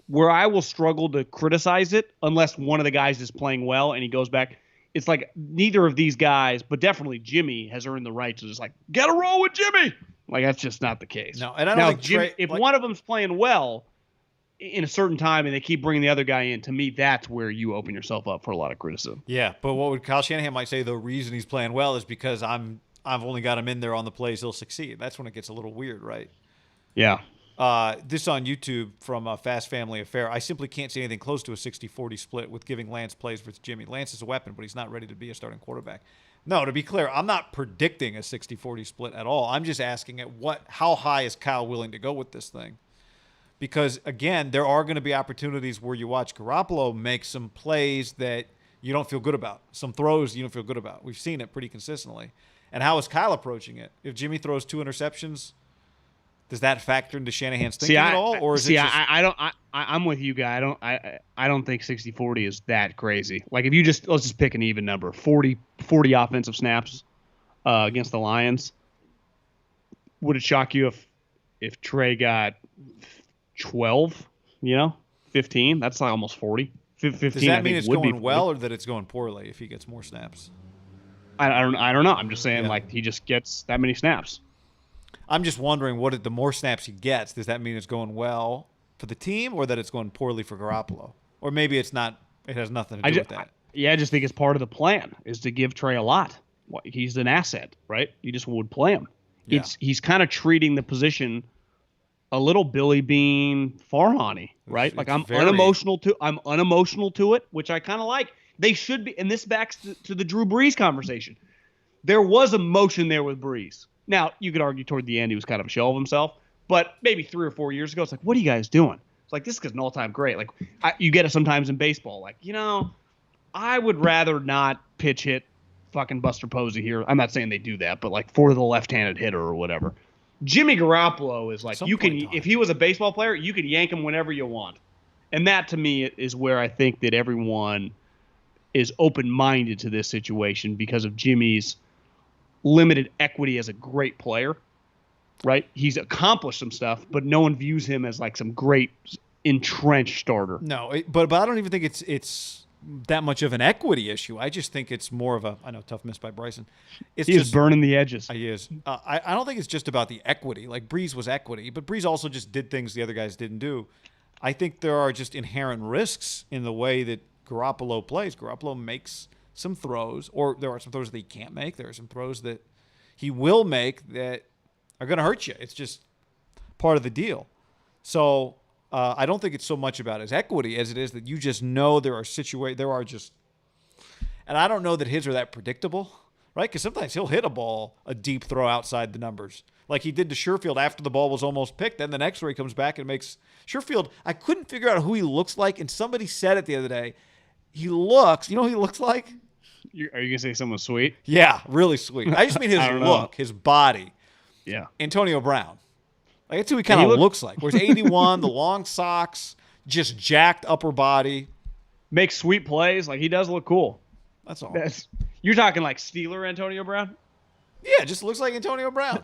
where I will struggle to criticize it unless one of the guys is playing well and he goes back. It's like neither of these guys, but definitely Jimmy, has earned the right to just, like, get a roll with Jimmy. Like, that's just not the case. No, and I don't think if one of them's playing well in a certain time and they keep bringing the other guy in, to me, that's where you open yourself up for a lot of criticism. Yeah, but what would Kyle Shanahan might say, the reason he's playing well is because I've only got him in there on the plays he'll succeed. That's when it gets a little weird, right? Yeah. This on YouTube from Fast Family Affair. I simply can't see anything close to a 60-40 split with giving Lance plays versus Jimmy. Lance is a weapon, but he's not ready to be a starting quarterback. No, to be clear, I'm not predicting a 60-40 split at all. I'm just asking how high is Kyle willing to go with this thing? Because, again, there are going to be opportunities where you watch Garoppolo make some plays that you don't feel good about, some throws you don't feel good about. We've seen it pretty consistently. And how is Kyle approaching it? If Jimmy throws 2 interceptions, does that factor into Shanahan's thinking at all, or is it just... I'm with you, guy. I don't think 60-40 is that crazy. Like, if you let's just pick an even number, 40 offensive snaps against the Lions. Would it shock you if Trey got 12? 15? That's like almost 40. 15. Does that mean it's going well, or that it's going poorly if he gets more snaps? I don't know. I'm just saying, like, he just gets that many snaps. I'm just wondering, the more snaps he gets, does that mean it's going well for the team, or that it's going poorly for Garoppolo? Or maybe it's not. It has nothing to do with that. I just think it's part of the plan is to give Trey a lot. He's an asset, right? You just would play him. Yeah. He's kind of treating the position a little Billy Bean Farhani, right? Like, I'm unemotional to it, which I kind of like. They should be, and this backs to the Drew Brees conversation. There was emotion there with Brees. Now, you could argue toward the end he was kind of a shell of himself, but maybe 3 or 4 years ago, it's like, what are you guys doing? It's like, this is an all-time great. Like, you get it sometimes in baseball. Like, I would rather not pitch hit fucking Buster Posey here. I'm not saying they do that, but like for the left-handed hitter or whatever. Jimmy Garoppolo is like, if he was a baseball player, you could yank him whenever you want. And that, to me, is where I think that everyone is open-minded to this situation because of Jimmy's limited equity as a great player, right? He's accomplished some stuff, but no one views him as like some great entrenched starter. No, but I don't even think it's that much of an equity issue. I just think it's more of I know, tough miss by Bryson. He's burning the edges. He is. I don't think it's just about the equity. Like, Brees was equity, but Brees also just did things the other guys didn't do. I think there are just inherent risks in the way that Garoppolo plays. Garoppolo makes some throws, or there are some throws that he can't make. There are some throws that he will make that are going to hurt you. It's just part of the deal. So I don't think it's so much about his equity as it is that you just know there are and I don't know that his are that predictable, right? Because sometimes he'll hit a deep throw outside the numbers, like he did to Sherfield after the ball was almost picked. Then the next where he comes back and makes Sherfield. I couldn't figure out who he looks like, and somebody said it the other day. He looks, who he looks like? Are you going to say someone sweet? Yeah, really sweet. I just mean his look, his body. Yeah. Antonio Brown. Like, that's who he kind of looks like. Where's 81, the long socks, just jacked upper body. Makes sweet plays. Like, he does look cool. That's all. You're talking like Steeler Antonio Brown? Yeah, just looks like Antonio Brown.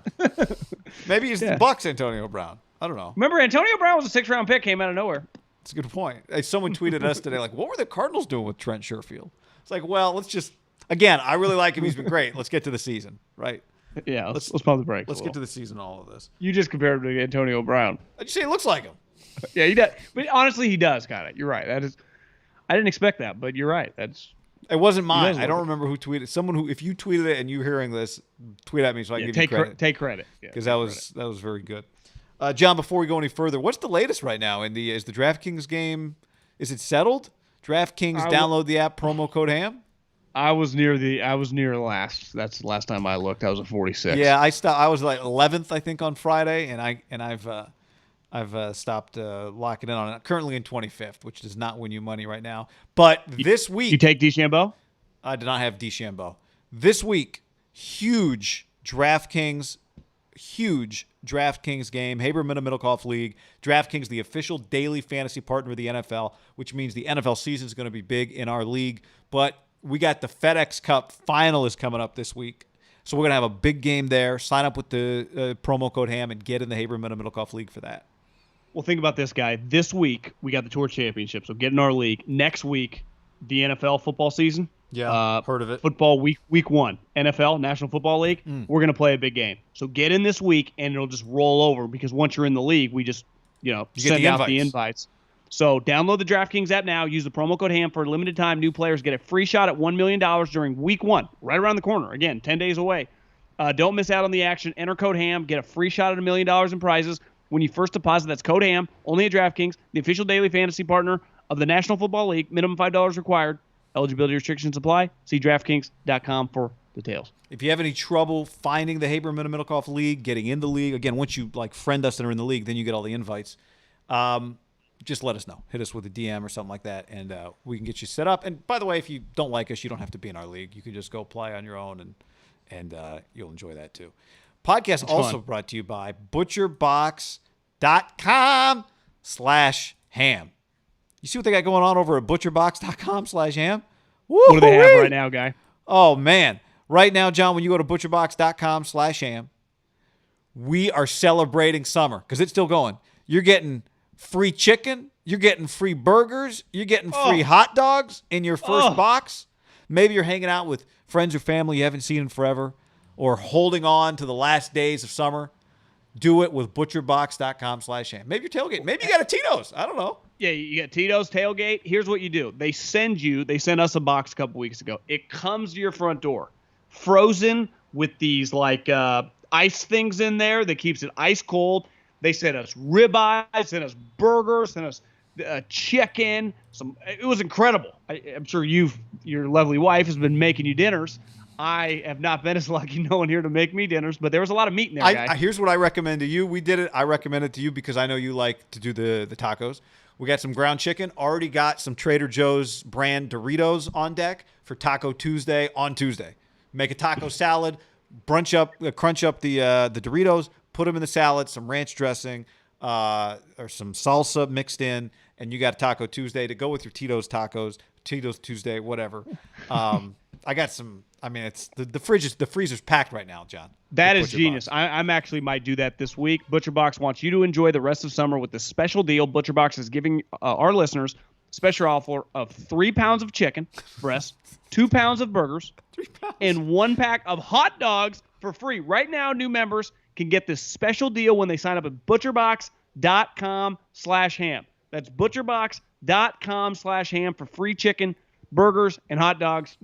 Maybe he's the Bucs Antonio Brown. I don't know. Remember, Antonio Brown was a 6th-round pick, came out of nowhere. That's a good point. Someone tweeted us today, like, what were the Cardinals doing with Trent Sherfield? It's like, well, let's just, again, I really like him. He's been great. Let's get to the season, right? Yeah, let's pump the brakes. Let's get to the season, all of this. You just compared him to Antonio Brown. I just say he looks like him. Yeah, he does. But honestly, he does kind of. You're right. I didn't expect that, but you're right. It wasn't mine. I don't remember who tweeted. Someone who, if you tweeted it and you're hearing this, tweet at me so I can give you credit. Take credit. Because that was very good. John, before we go any further, what's the latest right now? Is the DraftKings game, is it settled? DraftKings, download the app, promo code HAM? I was near last. That's the last time I looked. I was at 46. Yeah, I was like 11th, I think, on Friday, and I've stopped locking in on it. Currently in 25th, which does not win you money right now. But this week, you take DeChambeau? I did not have DeChambeau. This week, huge DraftKings game, Haberman Middlecoff League. DraftKings, the official daily fantasy partner of the NFL, which means the NFL season is going to be big in our league. But we got the FedEx Cup final is coming up this week. So we're going to have a big game there. Sign up with the promo code HAM and get in the Haberman Middlecoff League for that. Well, think about this, guy. This week, we got the Tour Championship, so get in our league. Next week, the NFL football season. Yeah, heard of it. Football week 1, NFL, National Football League. We're going to play a big game. So get in this week, and it'll just roll over because once you're in the league, we just send out the invites. So download the DraftKings app now. Use the promo code HAM for a limited time. New players get a free shot at $1 million during week 1, right around the corner. Again, 10 days away. Don't miss out on the action. Enter code HAM. Get a free shot at $1 million in prizes. when you first deposit. That's code HAM, only at DraftKings, the official daily fantasy partner of the National Football League. Minimum $5 required. Eligibility restrictions apply. See DraftKings.com for details. If you have any trouble finding the Haber Middlecoff League, getting in the league, again, once you friend us and are in the league, then you get all the invites. Just let us know. Hit us with a DM or something like that, and we can get you set up. And by the way, if you don't like us, you don't have to be in our league. You can just go play on your own, and you'll enjoy that too. Podcast also brought to you by ButcherBox.com/ham. You see what they got going on over at ButcherBox.com/ham? What do they have right now, Guy? Oh, man. Right now, John, when you go to ButcherBox.com/ham, we are celebrating summer because it's still going. You're getting free chicken. You're getting free burgers. You're getting free hot dogs in your first box. Maybe you're hanging out with friends or family you haven't seen in forever or holding on to the last days of summer. Do it with ButcherBox.com/ham. Maybe you're tailgating. Maybe you got a Tito's. I don't know. Yeah, you got Tito's tailgate. Here's what you do. They sent us a box a couple weeks ago. It comes to your front door, frozen with these ice things in there that keeps it ice cold. They sent us ribeyes, sent us burgers, sent us chicken. It was incredible. I'm sure your lovely wife has been making you dinners. I have not been as lucky. No one here to make me dinners, but there was a lot of meat in there, guys. Here's what I recommend to you. We did it. I recommend it to you because I know you like to do the tacos. We got some ground chicken. Already got some Trader Joe's brand Doritos on deck for Taco Tuesday on Tuesday. Make a taco salad, crunch up the Doritos, put them in the salad, some ranch dressing or some salsa mixed in, and you got Taco Tuesday to go with your Tito's tacos, Tito's Tuesday, whatever. I got some. I mean, it's the freezer's packed right now, John. That is genius. I'm actually might do that this week. ButcherBox wants you to enjoy the rest of summer with this special deal. ButcherBox is giving our listeners special offer of 3 pounds of chicken breast, 2 pounds of burgers, and 1 pack of hot dogs for free. Right now, new members can get this special deal when they sign up at ButcherBox.com/ham. That's ButcherBox.com/ham for free chicken, burgers, and hot dogs.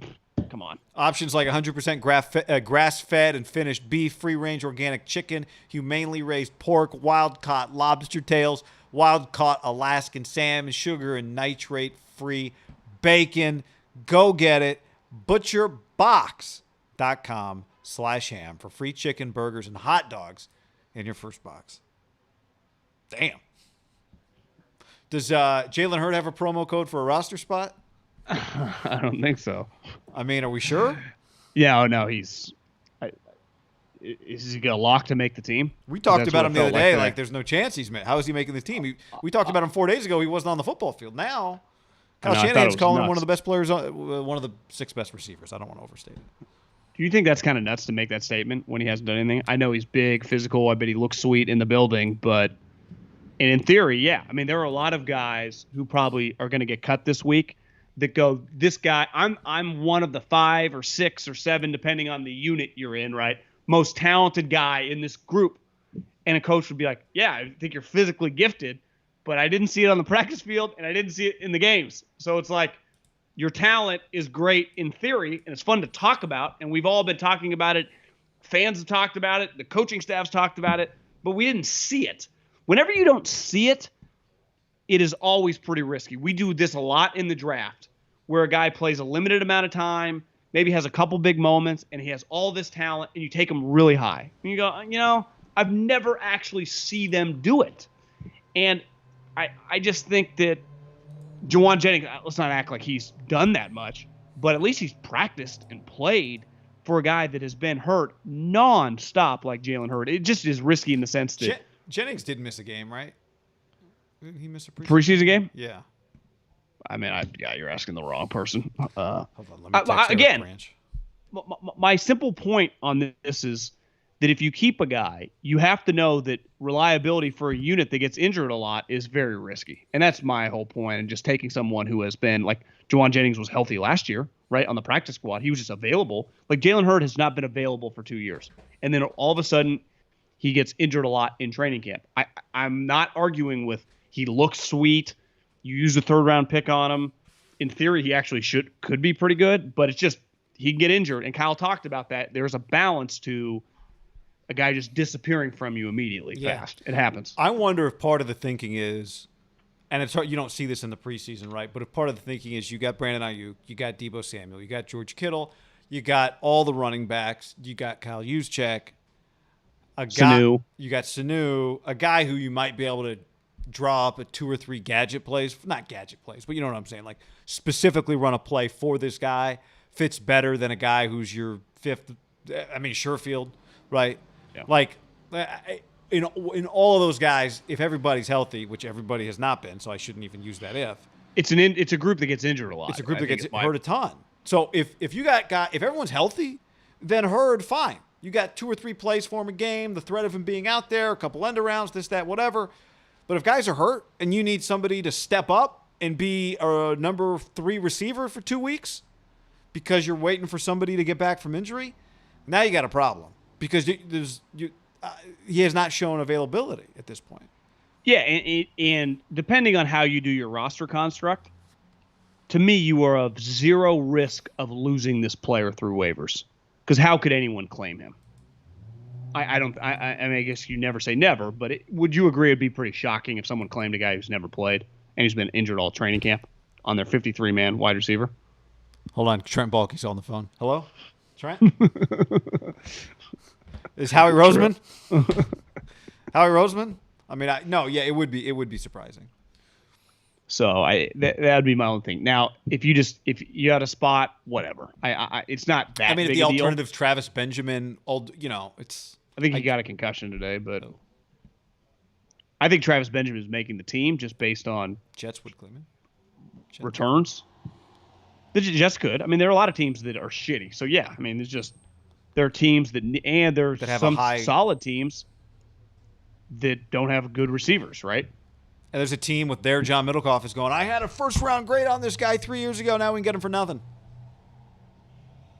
Come on. Options like 100% grass-fed and finished beef, free-range organic chicken, humanely raised pork, wild-caught lobster tails, wild-caught Alaskan salmon, sugar and nitrate-free bacon. Go get it. ButcherBox.com/ham for free chicken, burgers, and hot dogs in your first box. Damn. Does Jalen Hurd have a promo code for a roster spot? I don't think so. I mean, are we sure? Yeah, no, is he got locked to make the team? We talked about him the other day. Like, there's no chance he's made. How is he making the team? We talked about him 4 days ago. He wasn't on the football field. Now, Kyle Shanahan's calling him one of the best players, one of the 6 best receivers. I don't want to overstate it. Do you think that's kind of nuts to make that statement when he hasn't done anything? I know he's big, physical. I bet he looks sweet in the building, but in theory, yeah. I mean, there are a lot of guys who probably are going to get cut this week that go, this guy, I'm one of the 5 or 6 or 7, depending on the unit you're in, right? Most talented guy in this group. And a coach would be like, yeah, I think you're physically gifted, but I didn't see it on the practice field and I didn't see it in the games. So it's like, your talent is great in theory and it's fun to talk about. And we've all been talking about it. Fans have talked about it. The coaching staff's talked about it, but we didn't see it. Whenever you don't see it, it is always pretty risky. We do this a lot in the draft where a guy plays a limited amount of time, maybe has a couple big moments, and he has all this talent, and you take him really high. And you go, I've never actually see them do it. And I just think that Juwan Jennings, let's not act like he's done that much, but at least he's practiced and played for a guy that has been hurt nonstop like Jalen Hurd. It just is risky in the sense that Jennings did miss a game, right? Didn't he miss a preseason game? Yeah. I mean, you're asking the wrong person. Hold on, let me text again, Branch. My simple point on this is that if you keep a guy, you have to know that reliability for a unit that gets injured a lot is very risky. And that's my whole point. And just taking someone who has been, like Juwan Jennings was healthy last year, right, on the practice squad. He was just available. Like Jalen Hurd has not been available for 2 years. And then all of a sudden, he gets injured a lot in training camp. I'm not arguing with he looks sweet. You use a 3rd-round pick on him. In theory, he actually could be pretty good, but it's just he can get injured. And Kyle talked about that. There's a balance to a guy just disappearing from you immediately fast. It happens. I wonder if part of the thinking is, and it's hard, you don't see this in the preseason, right? But if part of the thinking is you got Brandon Ayuk, you got Deebo Samuel, you got George Kittle, you got all the running backs, you got Kyle Juszczyk, Sanu. You got Sanu, a guy who you might be able to draw up a 2 or 3 gadget plays, not gadget plays, but you know what I'm saying, like specifically run a play for this guy fits better than a guy who's your fifth. I mean, Sherfield, right? Yeah. Like in all of those guys, if everybody's healthy, which everybody has not been, so I shouldn't even use that if. It's a group that gets injured a lot. It's a group that gets hurt a ton. So if everyone's healthy, then Hurd, fine. You got 2 or 3 plays for him a game, the threat of him being out there, a couple end arounds, this, that, whatever. But if guys are hurt and you need somebody to step up and be a number 3 receiver for 2 weeks because you're waiting for somebody to get back from injury, now you got a problem because he has not shown availability at this point. Yeah, and depending on how you do your roster construct, to me, you are of zero risk of losing this player through waivers. Because how could anyone claim him? I mean, I guess you never say never, but would you agree it'd be pretty shocking if someone claimed a guy who's never played and he's been injured all training camp on their 53-man wide receiver? Hold on, Trent Baalke's on the phone. Hello, Trent? Is Howie Roseman? Howie Roseman? I mean, it would be surprising. So that'd be my own thing. Now, if you had a spot, whatever. It's not that. I mean, big the a deal. alternative's Travis Benjamin. It's. I think he got a concussion today, but I think Travis Benjamin is making the team just based on Jets would claim him. Returns. The Jets could. I mean, there are a lot of teams that are shitty. So yeah, I mean, there are teams that have some solid teams that don't have good receivers, right? And there's a team with their John Middlecoff is going, I had a first-round grade on this guy 3 years ago. Now we can get him for nothing.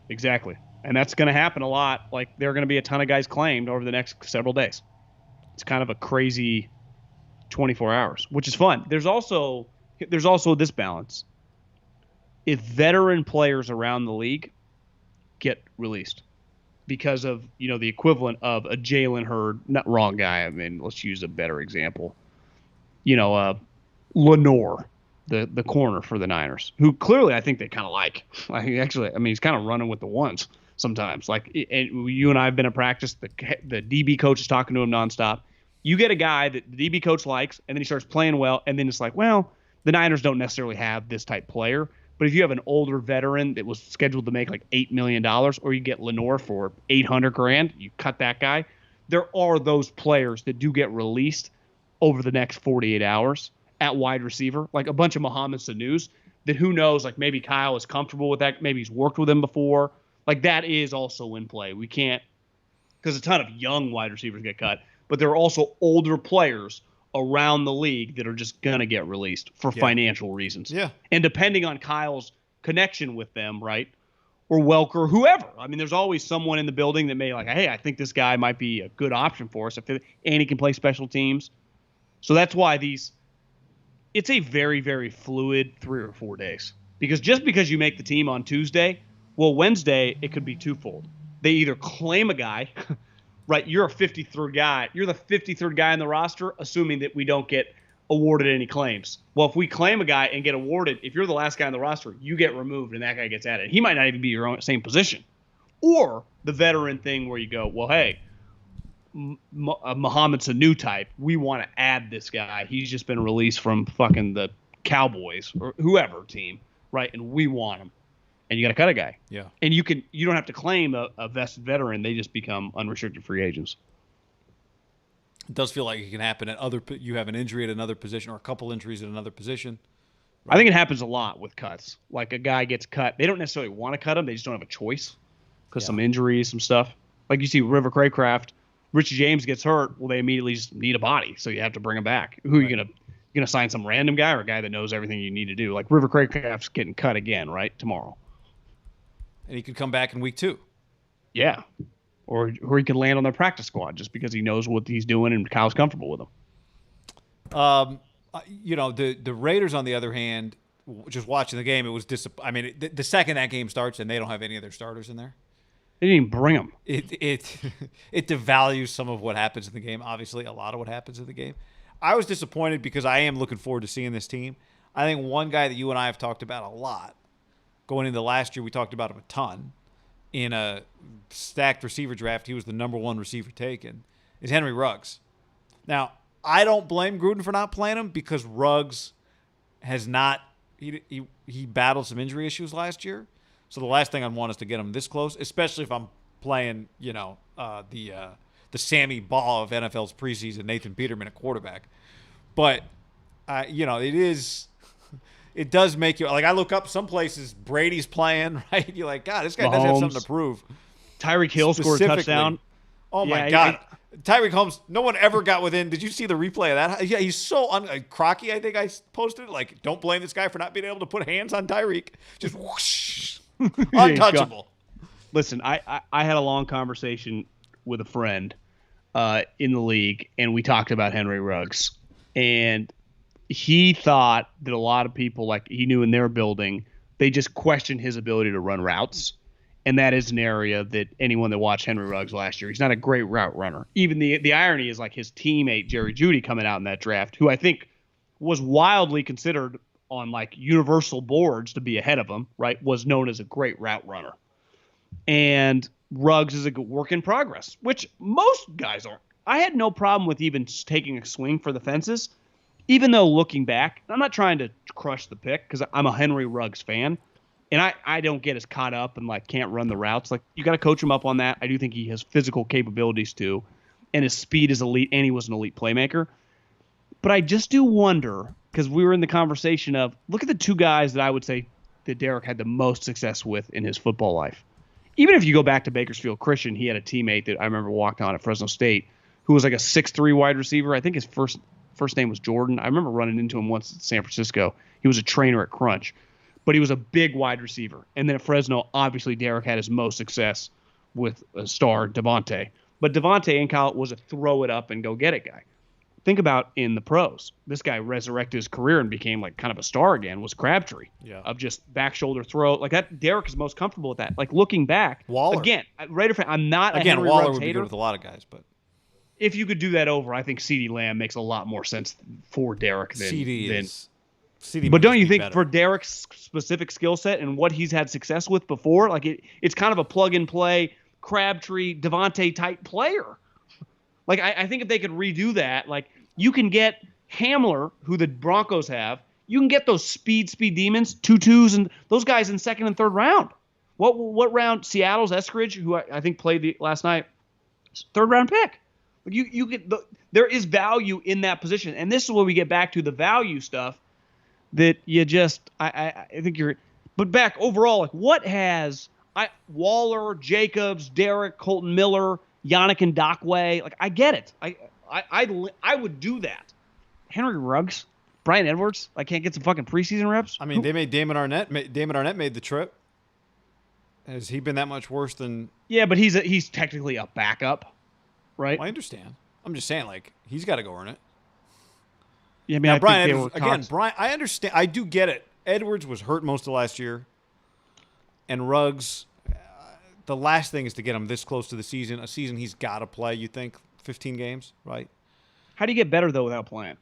Exactly. And that's going to happen a lot. Like, there are going to be a ton of guys claimed over the next several days. It's kind of a crazy 24 hours, which is fun. There's also this balance. If veteran players around the league get released because of, the equivalent of a Jalen Hurd, not wrong guy. I mean, let's use a better example. Lenore, the corner for the Niners, who clearly I think they kind of like. He's kind of running with the ones sometimes. Like, and you and I have been at practice. The DB coach is talking to him nonstop. You get a guy that the DB coach likes, and then he starts playing well, and then it's like, well, the Niners don't necessarily have this type player. But if you have an older veteran that was scheduled to make like $8 million, or you get Lenore for $800,000, you cut that guy. There are those players that do get released over the next 48 hours at wide receiver, like a bunch of Mohamed Sanu's that who knows, like maybe Kyle is comfortable with that. Maybe he's worked with him before. Like that is also in play. We can't, because a ton of young wide receivers get cut, but there are also older players around the league that are just going to get released for financial reasons. Yeah. And depending on Kyle's connection with them, right? Or Welker, whoever. I mean, there's always someone in the building that may like, hey, I think this guy might be a good option for us. And he can play special teams. So that's why it's a very, very fluid 3 or 4 days. Because just because you make the team on Tuesday, well, Wednesday, it could be twofold. They either claim a guy, right? You're a 53rd guy. You're the 53rd guy in the roster, assuming that we don't get awarded any claims. Well, if we claim a guy and get awarded, if you're the last guy on the roster, you get removed and that guy gets added. He might not even be your same position. Or the veteran thing where you go, well, hey, Mohamed Sanu type, we want to add this guy. He's just been released from fucking the Cowboys or whoever team, right? And we want him. And you got to cut a guy. Yeah. And you don't have to claim a vested veteran. They just become unrestricted free agents. It does feel like it can happen you have an injury at another position or a couple injuries at another position. Right? I think it happens a lot with cuts. Like a guy gets cut. They don't necessarily want to cut him. They just don't have a choice because some injuries, some stuff. Like you see River Craycraft, Richie James gets hurt. Well, they immediately just need a body. So you have to bring him back. Who are you going to sign some random guy or a guy that knows everything you need to do? Like River Craycraft's getting cut again, right? Tomorrow. And he could come back in week 2. Yeah. Or he could land on their practice squad just because he knows what he's doing and Kyle's comfortable with him. The Raiders, on the other hand, just watching the game, it was the second that game starts and they don't have any of their starters in there. They didn't even bring him. It devalues some of what happens in the game. Obviously, a lot of what happens in the game. I was disappointed because I am looking forward to seeing this team. I think one guy that you and I have talked about a lot going into last year, we talked about him a ton in a stacked receiver draft. He was the number one receiver taken, is Henry Ruggs. Now, I don't blame Gruden for not playing him because Ruggs has not he battled some injury issues last year. So the last thing I'd want is to get him this close, especially if I'm playing, the Sammy Baugh of NFL's preseason, Nathan Peterman at quarterback. But it does make you like. I look up some places Brady's playing, right? You're like, God, this guy does have something to prove. Tyreek Hill scored a touchdown. Oh my God. Tyreek Holmes, no one ever got within. Did you see the replay of that? Yeah, he's so Crocky, I think I posted. Like, don't blame this guy for not being able to put hands on Tyreek. Just whoosh. Untouchable. Listen, I had a long conversation with a friend in the league, and we talked about Henry Ruggs. And he thought that a lot of people, like he knew in their building, they just questioned his ability to run routes. And that is an area that anyone that watched Henry Ruggs last year, he's not a great route runner. Even the irony is like his teammate, Jerry Jeudy, coming out in that draft, who I think was wildly considered on like universal boards to be ahead of him, right, was known as a great route runner. And Ruggs is a good work in progress, which most guys aren't. I had no problem with even taking a swing for the fences, even though looking back, I'm not trying to crush the pick because I'm a Henry Ruggs fan. And I don't get as caught up and like can't run the routes. Like you got to coach him up on that. I do think he has physical capabilities too, and his speed is elite, and he was an elite playmaker. But I just do wonder because we were in the conversation of look at the two guys that I would say that Derek had the most success with in his football life. Even if you go back to Bakersfield Christian, he had a teammate that I remember walked on at Fresno State who was like a 6'3" wide receiver. I think his first name was Jordan. I remember running into him once at San Francisco. He was a trainer at Crunch. But he was a big wide receiver. And then at Fresno, obviously, Derek had his most success with a star, Devontae. But Devontae in college was a throw-it-up-and-go-get-it guy. Think about in the pros. This guy resurrected his career and became like kind of a star again, was Crabtree. Yeah. Of just back shoulder throw. Like that, Derek is most comfortable with that. Like looking back. Waller. Again, Raider fan, I'm not a Again, Henry Waller Ruggs would be hater. good with a lot of guys, but if you could do that over, I think CeeDee Lamb makes a lot more sense for Derek than CD. But don't you think better. for Derek's specific skill set and what he's had success with before, like it's kind of a plug and play Crabtree, Devontae type player. Like I think if they could redo that, like you can get Hamler, who the Broncos have, you can get those speed demons, tutus, and those guys in second and third round. What round? Seattle's Eskridge, who I think played last night, third round pick. You get there is value in that position, and this is where we get back to the value stuff. That you just, I think you're, but back overall, like what has Waller, Jacobs, Derek, Colton Miller, Yannick Ngakoue, like I get it. I would do that. Henry Ruggs, Bryan Edwards, I can't get some fucking preseason reps. I mean, they made Damon Arnett. Damon Arnett made the trip. Has he been that much worse than? Yeah, but he's technically a backup, right? Well, I understand. I'm just saying, like he's got to go earn it. Yeah, I mean, now, Bryan Edwards, again, Brian, I understand. I do get it. Edwards was hurt most of last year. And Ruggs, the last thing is to get him this close to the season. A season he's got to play, you think, 15 games, right? How do you get better, though, without playing?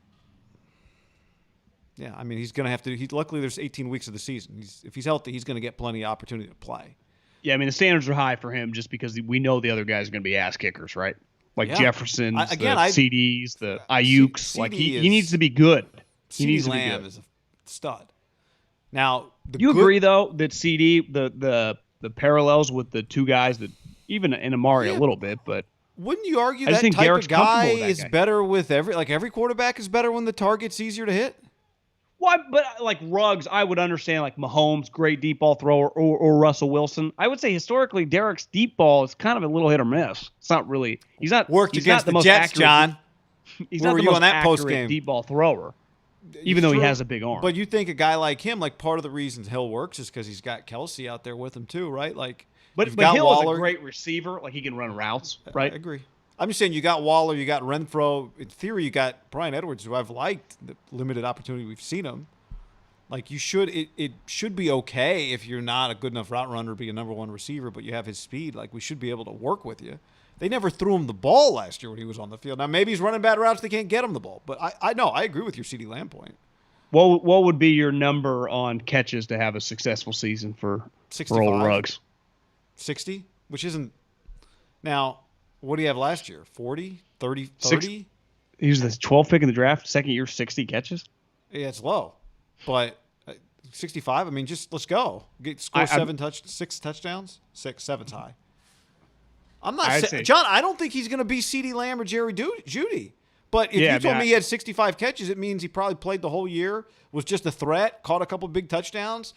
Yeah, I mean, he's going to have to. Luckily, there's 18 weeks of the season. If he's healthy, he's going to get plenty of opportunity to play. Yeah, I mean, the standards are high for him just because we know the other guys are going to be ass kickers, right? Like Jefferson's, CDs, the Ayuks. Like he needs to be good. He needs to be good. Is a stud. Now, you agree though that CD the parallels with the two guys that even in Amari a little bit, but wouldn't you argue that type of guy is better with every quarterback is better when the target's easier to hit? Well, but like Ruggs, I would understand like Mahomes, great deep ball thrower, or Russell Wilson. I would say historically, Derek's deep ball is kind of a little hit or miss. It's not really. He's not worked against the Jets, John. He's not the most accurate deep ball thrower, even though he has a big arm. But you think a guy like him, like part of the reasons Hill works is because he's got Kelsey out there with him too, right? Like, but Hill is a great receiver. Like he can run routes, right? I agree. I'm just saying you got Waller, you got Renfro. In theory, you got Bryan Edwards, who I've liked the limited opportunity we've seen him. Like you should, it should be okay if you're not a good enough route runner to be a number one receiver, but you have his speed. Like we should be able to work with you. They never threw him the ball last year when he was on the field. Now maybe he's running bad routes; they can't get him the ball. But I know I agree with your CeeDee Lamb point. What would be your number on catches to have a successful season for old Ruggs? 60, which isn't. Now, what do you have last year? 40, 30, 30? He was the 12th pick in the draft, second year, 60 catches. Yeah, it's low. But 65, I mean, just let's go. Score 6 touchdowns. 7's high. I'm not saying, John, I don't think he's going to be CeeDee Lamb or Jerry Jeudy. But if you told me he had 65 catches, it means he probably played the whole year, was just a threat, caught a couple big touchdowns,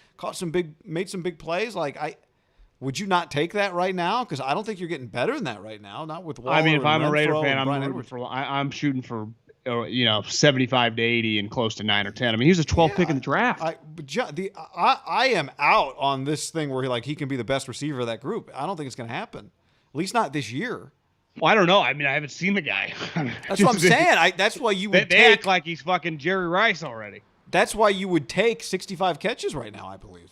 made some big plays. Would you not take that right now? Because I don't think you're getting better than that right now. Not with Waller. I mean, if I'm a Raider fan, I'm shooting for 75 to 80 and close to 9 or 10. I mean, he was a 12th pick in the draft. I am out on this thing where he can be the best receiver of that group. I don't think it's going to happen. At least not this year. Well, I don't know. I mean, I haven't seen the guy. That's what I'm saying. That's why you would they act like he's fucking Jerry Rice already. That's why you would take 65 catches right now, I believe.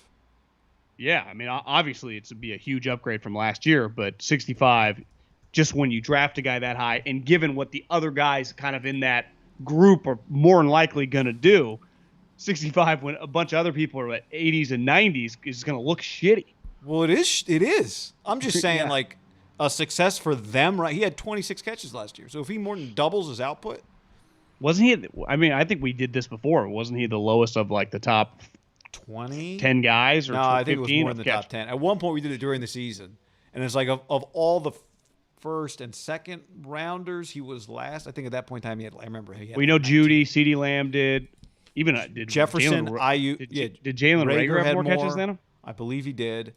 Yeah, I mean, obviously it's be a huge upgrade from last year, but 65, just when you draft a guy that high, and given what the other guys kind of in that group are more than likely going to do, 65 when a bunch of other people are at 80s and 90s is going to look shitty. Well, it is. I'm just saying, a success for them, right? He had 26 catches last year. So if he more than doubles his output. Wasn't he? I mean, I think we did this before. Wasn't he the lowest of the top 20? 10 guys? Or no, 15? I think it was more in the top 10. At one point, we did it during the season. And it's of all the first and second rounders, he was last. I think at that point in time, I remember he had. We know Jeudy, CeeDee Lamb did. Even did Jefferson, IU. Did Jalen Reagor have more catches than him? I believe he did.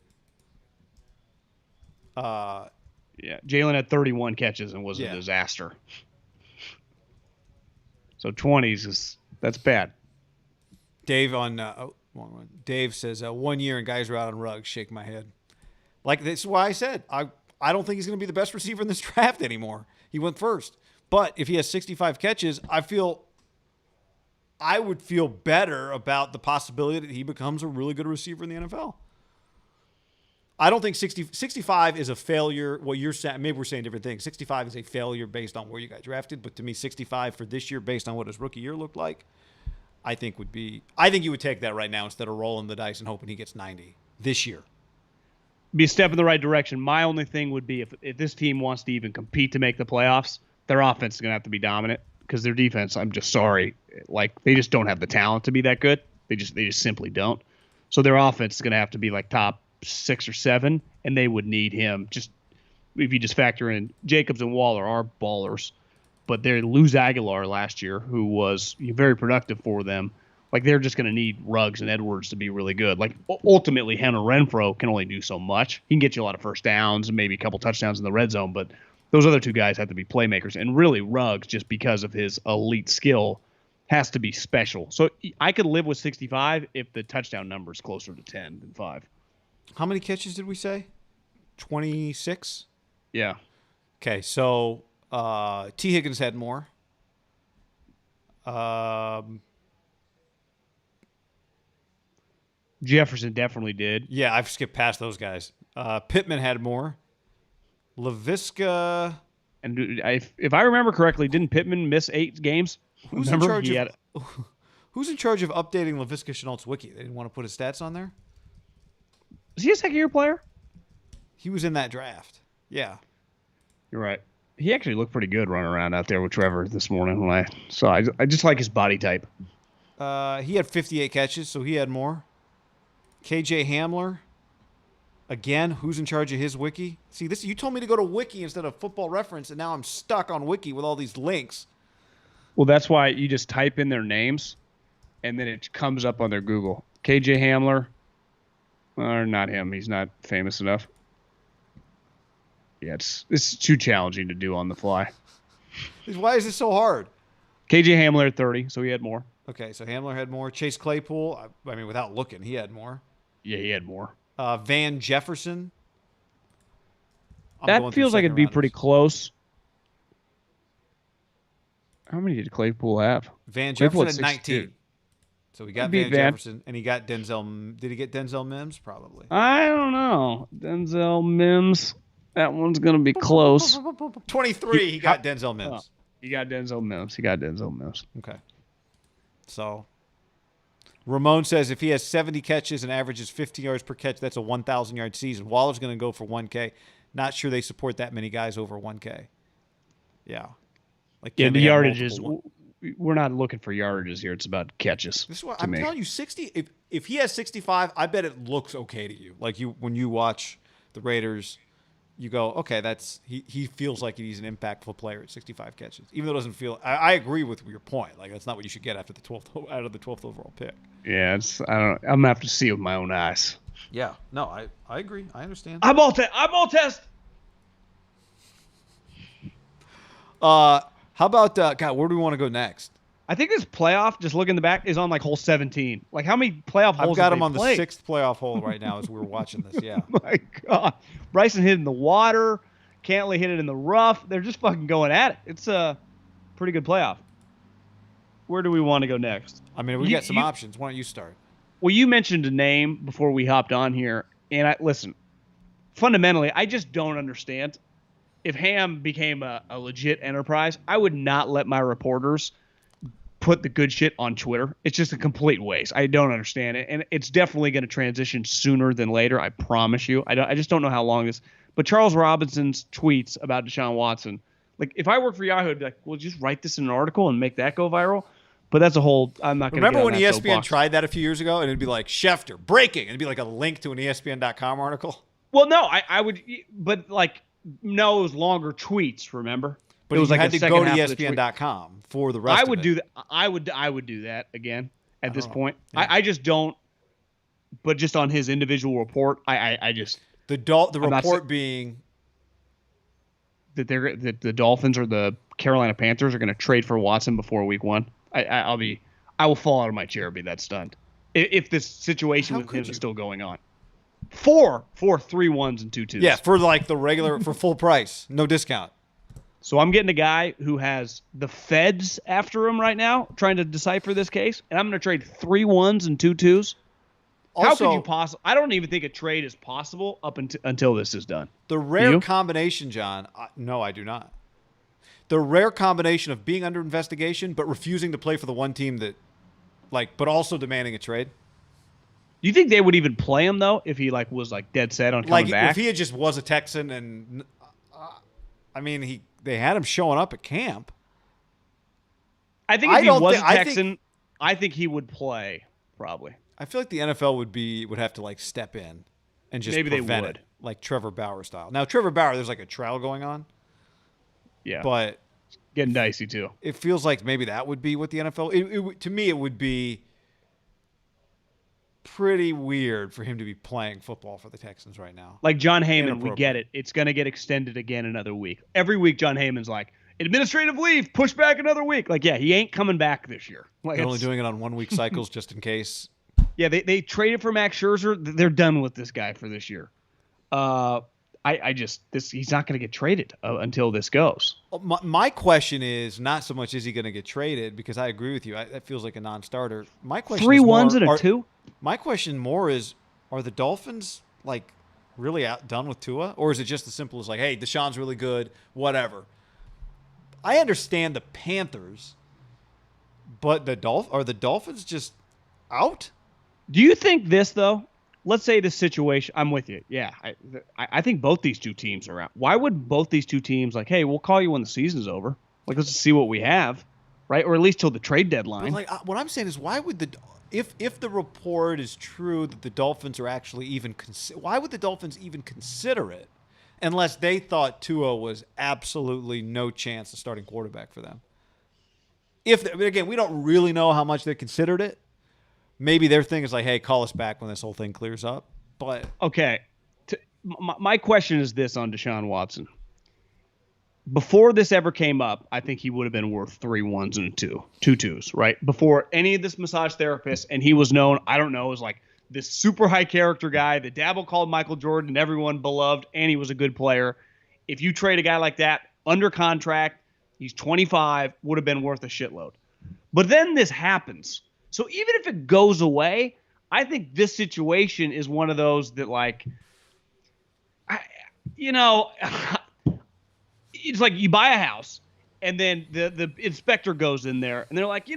Jalen had 31 catches and was a disaster. So 20s that's bad. Dave Dave says 1 year and guys are out on Ruggs. Shake my head. This is why I said I don't think he's going to be the best receiver in this draft anymore. He went first, but if he has 65 catches, I would feel better about the possibility that he becomes a really good receiver in the NFL. I don't think 65 is a failure. Well, you're saying, maybe we're saying different things. 65 is a failure based on where you got drafted, but to me, 65 for this year, based on what his rookie year looked like, I think you would take that right now instead of rolling the dice and hoping he gets 90 this year. Be a step in the right direction. My only thing would be if this team wants to even compete to make the playoffs, their offense is going to have to be dominant because their defense, I'm just sorry, they just don't have the talent to be that good. They just simply don't. So their offense is going to have to be top 6 or 7, and they would need him. Just if you just factor in Jacobs and Waller are ballers, but they lose Aguilar last year, who was very productive for them. They're just going to need Ruggs and Edwards to be really good. Ultimately, Hunter Renfrow can only do so much. He can get you a lot of first downs and maybe a couple touchdowns in the red zone, but those other two guys have to be playmakers. And really, Ruggs, just because of his elite skill, has to be special. So I could live with 65 if the touchdown number is closer to 10 than 5. How many catches did we say? 26? Yeah. Okay, so T. Higgins had more. Jefferson definitely did. Yeah, I've skipped past those guys. Pittman had more. LaVisca. And if I remember correctly, didn't Pittman miss 8 games? Who's in charge of updating LaVisca Chenault's wiki? They didn't want to put his stats on there? Is he a second-year player? He was in that draft. Yeah. You're right. He actually looked pretty good running around out there with Trevor this morning. I just like his body type. He had 58 catches, so he had more. KJ Hamler. Again, who's in charge of his wiki? See, you told me to go to wiki instead of Football Reference, and now I'm stuck on wiki with all these links. Well, that's why you just type in their names, and then it comes up on their Google. KJ Hamler. Or not him. He's not famous enough. Yeah, it's too challenging to do on the fly. Why is this so hard? KJ Hamler at 30, so he had more. Okay, so Hamler had more. Chase Claypool, I mean, without looking, he had more. Yeah, he had more. Van Jefferson. That feels like it'd be pretty close. How many did Claypool have? Van Jefferson had 19. So he got Van Jefferson, and he got Denzel. Did he get Denzel Mims? Probably. I don't know. Denzel Mims. That one's going to be close. 23, he got Denzel Mims. He got Denzel Mims. Okay. So Ramon says if he has 70 catches and averages 50 yards per catch, that's a 1,000-yard season. Waller's going to go for 1K. Not sure they support that many guys over 1K. Yeah. Like the yardage is – we're not looking for yardages here. It's about catches. This is what I'm telling you, 60 – if he has 65, I bet it looks okay to you. Like when you watch the Raiders, you go, okay, he feels like he's an impactful player at 65 catches. Even though it doesn't feel – I agree with your point. Like that's not what you should get after the 12th out of the 12th overall pick. Yeah, I don't – I'm going to have to see it with my own eyes. Yeah. No, I agree. I understand. Eyeball test. How about God? Where do we want to go next? I think this playoff, just look in the back, is on like hole 17. Like how many playoff holes? I've got him on the 6th playoff hole right now as we're watching this. Yeah. Oh my God, Bryson hit in the water. Cantley hit it in the rough. They're just fucking going at it. It's a pretty good playoff. Where do we want to go next? I mean, we got some options. Why don't you start? Well, you mentioned a name before we hopped on here, and listen. Fundamentally, I just don't understand. If Ham became a legit enterprise, I would not let my reporters put the good shit on Twitter. It's just a complete waste. I don't understand it. And it's definitely going to transition sooner than later. I promise you. I just don't know how long this. But Charles Robinson's tweets about Deshaun Watson, like if I worked for Yahoo, I'd be like, well, just write this in an article and make that go viral. But that's a whole. I'm not going to. Remember when ESPN tried that a few years ago, and it'd be like Schefter breaking, and it'd be like a link to an ESPN.com article. Well, no, I would, but like. No, it was longer tweets. Remember, but it was like had to go to ESPN.com for the rest. I would do that. I would do that again at this point. Yeah. I just don't. But just on his individual report, I just the report being that the Dolphins or the Carolina Panthers are going to trade for Watson before week 1. I will fall out of my chair and be that stunned if this situation with him is still going on. 4 3 1s and 2 2s. Yeah, for like the regular for full price, no discount. So I'm getting a guy who has the feds after him right now, trying to decipher this case, and I'm going to trade 3 1s and 2 2s. How could you possibly? I don't even think a trade is possible up until this is done. The rare combination, John. No, I do not. The rare combination of being under investigation but refusing to play for the one team that, but also demanding a trade. Do you think they would even play him though if he was dead set on coming back? If he had just was a Texan and, I mean they had him showing up at camp. I think if he was a Texan, I think he would play probably. I feel like the NFL would have to step in and just prevent it, like Trevor Bauer style. Now Trevor Bauer, there's a trial going on. Yeah, but getting dicey too. It feels like maybe that would be what the NFL. To me, it would be pretty weird for him to be playing football for the Texans right now. Like John Heyman, we get it. It's going to get extended again another week. Every week, John Heyman's like, administrative leave, push back another week. Yeah, he ain't coming back this year. They're only doing it on 1 week cycles just in case. Yeah, they traded for Max Scherzer. They're done with this guy for this year. He's not going to get traded until this goes. My question is not so much is he going to get traded, because I agree with you. That feels like a non-starter. My question 3 is 1s and a 2? My question more is, are the Dolphins really outdone with Tua, or is it just as simple as hey, Deshaun's really good, whatever? I understand the Panthers, but are the Dolphins just out? Do you think this though? Let's say the situation. I'm with you. Yeah, I think both these two teams are out. Why would both these two teams hey, we'll call you when the season's over. Let's just see what we have, right? Or at least till the trade deadline. But what I'm saying is, why would if the report is true that the Dolphins are actually even why would the Dolphins even consider it unless they thought Tua was absolutely no chance of starting quarterback for them? Again, we don't really know how much they considered it. Maybe their thing is hey, call us back when this whole thing clears up. But okay, my question is this on Deshaun Watson. Before this ever came up, I think he would have been worth 3 1s and 2 2s, right? Before any of this massage therapist, and he was known, I don't know, as this super high character guy. The Dabble called Michael Jordan, everyone beloved, and he was a good player. If you trade a guy like that under contract, he's 25, would have been worth a shitload. But then this happens. So even if it goes away, I think this situation is one of those that, like, it's like you buy a house and then the inspector goes in there and they're like, you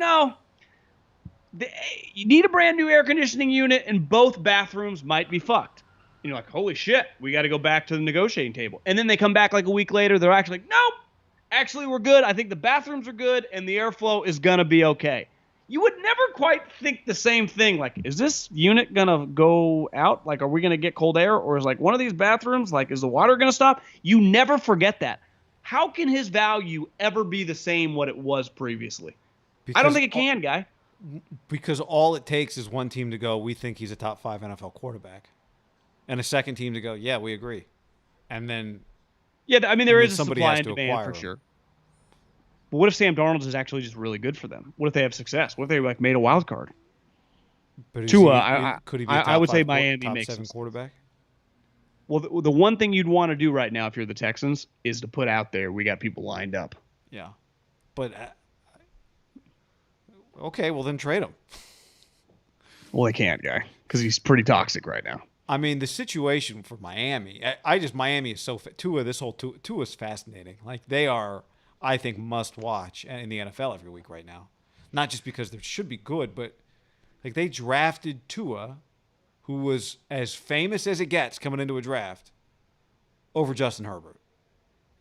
need a brand new air conditioning unit and both bathrooms might be fucked. And you're like, holy shit, we got to go back to the negotiating table. And then they come back like a week later. They're actually like, nope, actually we're good. I think the bathrooms are good and the airflow is going to be okay. You would never quite think the same thing. Like, is this unit going to go out? Like, are we going to get cold air? Or is like one of these bathrooms, like, is the water going to stop? You never forget that. How can his value ever be the same what it was previously? Because I don't think it can, guy. Because all it takes is one team to go, we think he's a top 5 NFL quarterback. And a second team to go, yeah, we agree. And then... Yeah, I mean, there is a supply and demand for sure. But what if Sam Darnold is actually just really good for them? What if they have success? What if they like made a wild card? But Tua, could he be a I would say Miami top makes 7 quarterback? Well, the one thing you'd want to do right now if you're the Texans is to put out there, we got people lined up. Yeah. But, okay, well then trade him. Well, they can't, guy, because he's pretty toxic right now. I mean, the situation for Miami, Miami is so Tua is fascinating. Like, they are, I think, must watch in the NFL every week right now. Not just because they should be good, but like they drafted Tua, who was as famous as it gets coming into a draft, over Justin Herbert.